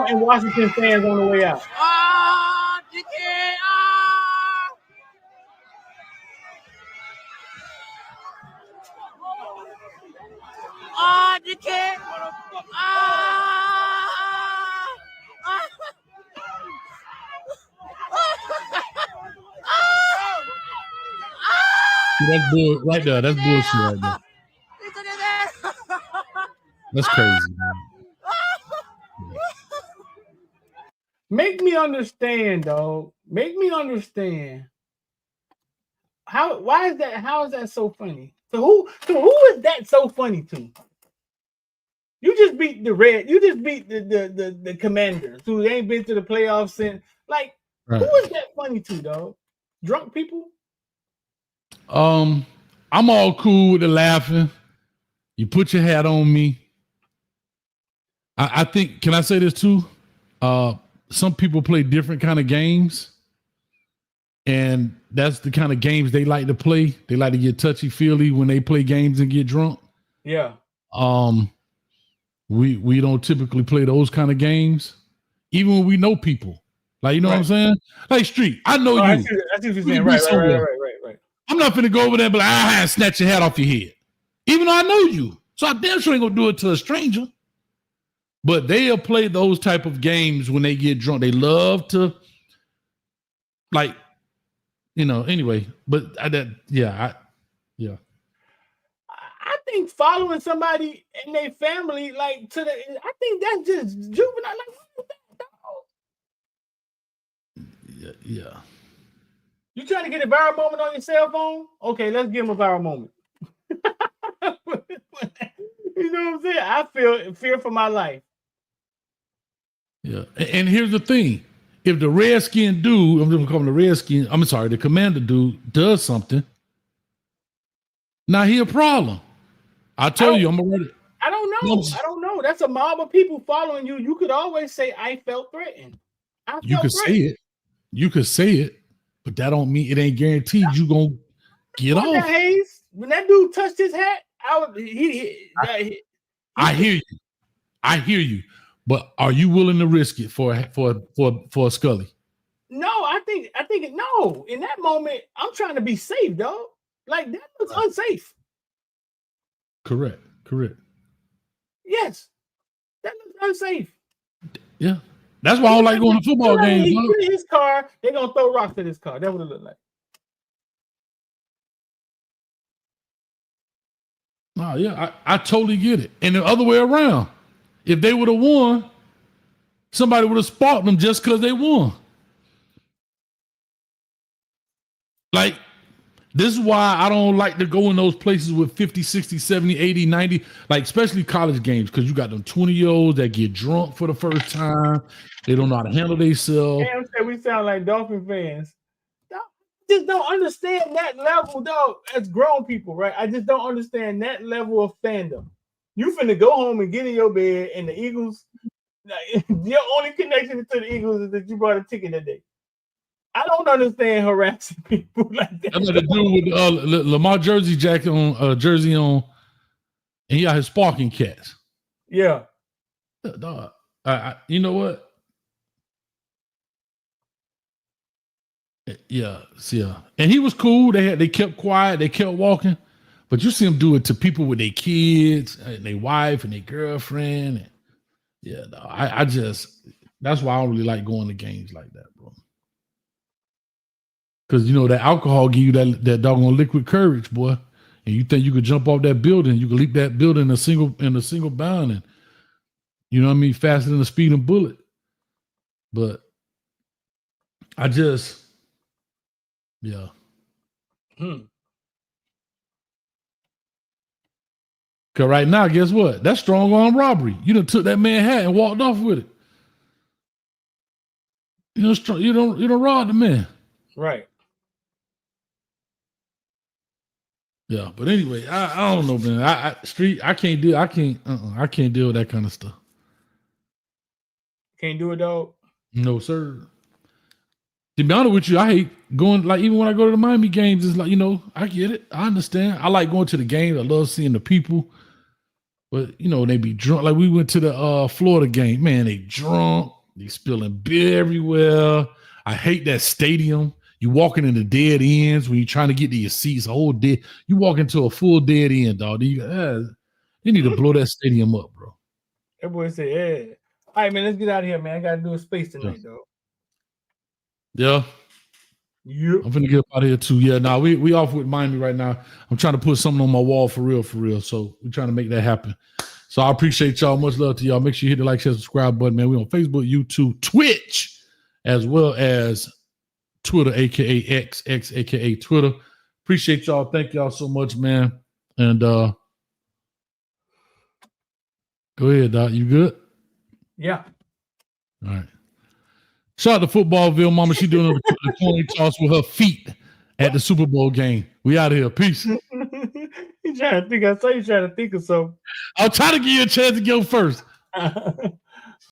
and Washington fans on the way out. That's bull right there. That's bullshit right there. That's crazy, man. Make me understand, dog. Make me understand how is that so funny? So who is that so funny to? You just beat the Commanders, who ain't been to the playoffs since. Like, Right. who is that funny to, dog? Drunk people? I'm all cool with the laughing. You put your hat on me. I think, can I say this too? Some people play different kind of games, and that's the kind of games they like to play. They like to get touchy-feely when they play games and get drunk. Yeah. We don't typically play those kind of games, even when we know people. Like, you know what I'm saying? Like, Street, I know you. I see what you're saying. Right. I'm not finna go over there and be like, snatch your hat off your head. Even though I know you. So I damn sure ain't gonna do it to a stranger. But they'll play those type of games when they get drunk. They love to, like, anyway. But I think following somebody and their family, like, I think that's just juvenile. Like, what is that, dog? Yeah. You trying to get a viral moment on your cell phone? Okay, let's give him a viral moment. You know what I'm saying? I feel fear for my life. Yeah. And here's the thing. If the Redskin dude, I'm just calling the Redskin, the Commander dude does something, now he a problem. I told you, I'm already. I don't know. That's a mob of people following you. You could always say, I felt threatened. You could say it. You could say it, but that don't mean it ain't guaranteed you gonna get off. Hayes, when that dude touched his hat, I hear you. But are you willing to risk it for a Scully? No, I think no. In that moment, I'm trying to be safe, dog. Like, that looks unsafe. Correct. Yes, that looks unsafe. Yeah, that's why I don't like going to football games. He put in his car, they're gonna throw rocks at his car. That's what it looked like. Oh yeah, I totally get it. And the other way around, if they would have won, somebody would have sparked them just because they won. Like, this is why I don't like to go in those places with 50, 60, 70, 80, 90, like especially college games, because you got them 20-year-olds that get drunk for the first time. They don't know how to handle themselves. Damn, we sound like Dolphin fans. Just don't understand that level, dog, as grown people, right? I just don't understand that level of fandom. You finna go home and get in your bed, and the Eagles, your only connection to the Eagles is that you bought a ticket that day. I don't understand harassing people like that. I'm gonna do with Lamar jersey on, and he got his sparking cats. Yeah, dog. You know what? Yeah, and he was cool. They kept quiet. They kept walking, but you see him do it to people with their kids, and their wife, and their girlfriend. And yeah, no, I just, that's why I don't really like going to games like that, bro. Because that alcohol give you that doggone liquid courage, boy. And you think you could jump off that building, you could leap that building in a single bound, and you know what I mean, faster than a speeding bullet. But I just. Yeah. Because right now, guess what? That's strong arm robbery. You done took that man's hat and walked off with it. You don't rob the man. Right. Yeah, but anyway, I don't know, man. I can't deal with that kind of stuff. Can't do it, dog. No, sir. To be honest with you, I hate going, like, even when I go to the Miami games, it's like, I get it. I understand. I like going to the games. I love seeing the people. But, they be drunk. Like, we went to the Florida game. Man, they drunk. They spilling beer everywhere. I hate that stadium. You walking into dead ends when you're trying to get to your seats. You walk into a full dead end, dog. They need to blow that stadium up, bro. That boy said, yeah. All right, man, let's get out of here, man. I got to do a space tonight, dog. Yeah. Yep. I'm finna get up out of here too. Yeah, nah, we off with Miami right now. I'm trying to put something on my wall for real. So we're trying to make that happen. So I appreciate y'all. Much love to y'all. Make sure you hit the like, share, subscribe button, man. We on Facebook, YouTube, Twitch, as well as Twitter, aka X, aka Twitter. Appreciate y'all. Thank y'all so much, man. And go ahead, Doc. You good? Yeah. All right. Shout out to Footballville Mama. She doing the coin toss with her feet at the Super Bowl game. We out of here. Peace. You trying to think? I saw you trying to think of something. I'll try to give you a chance to go first.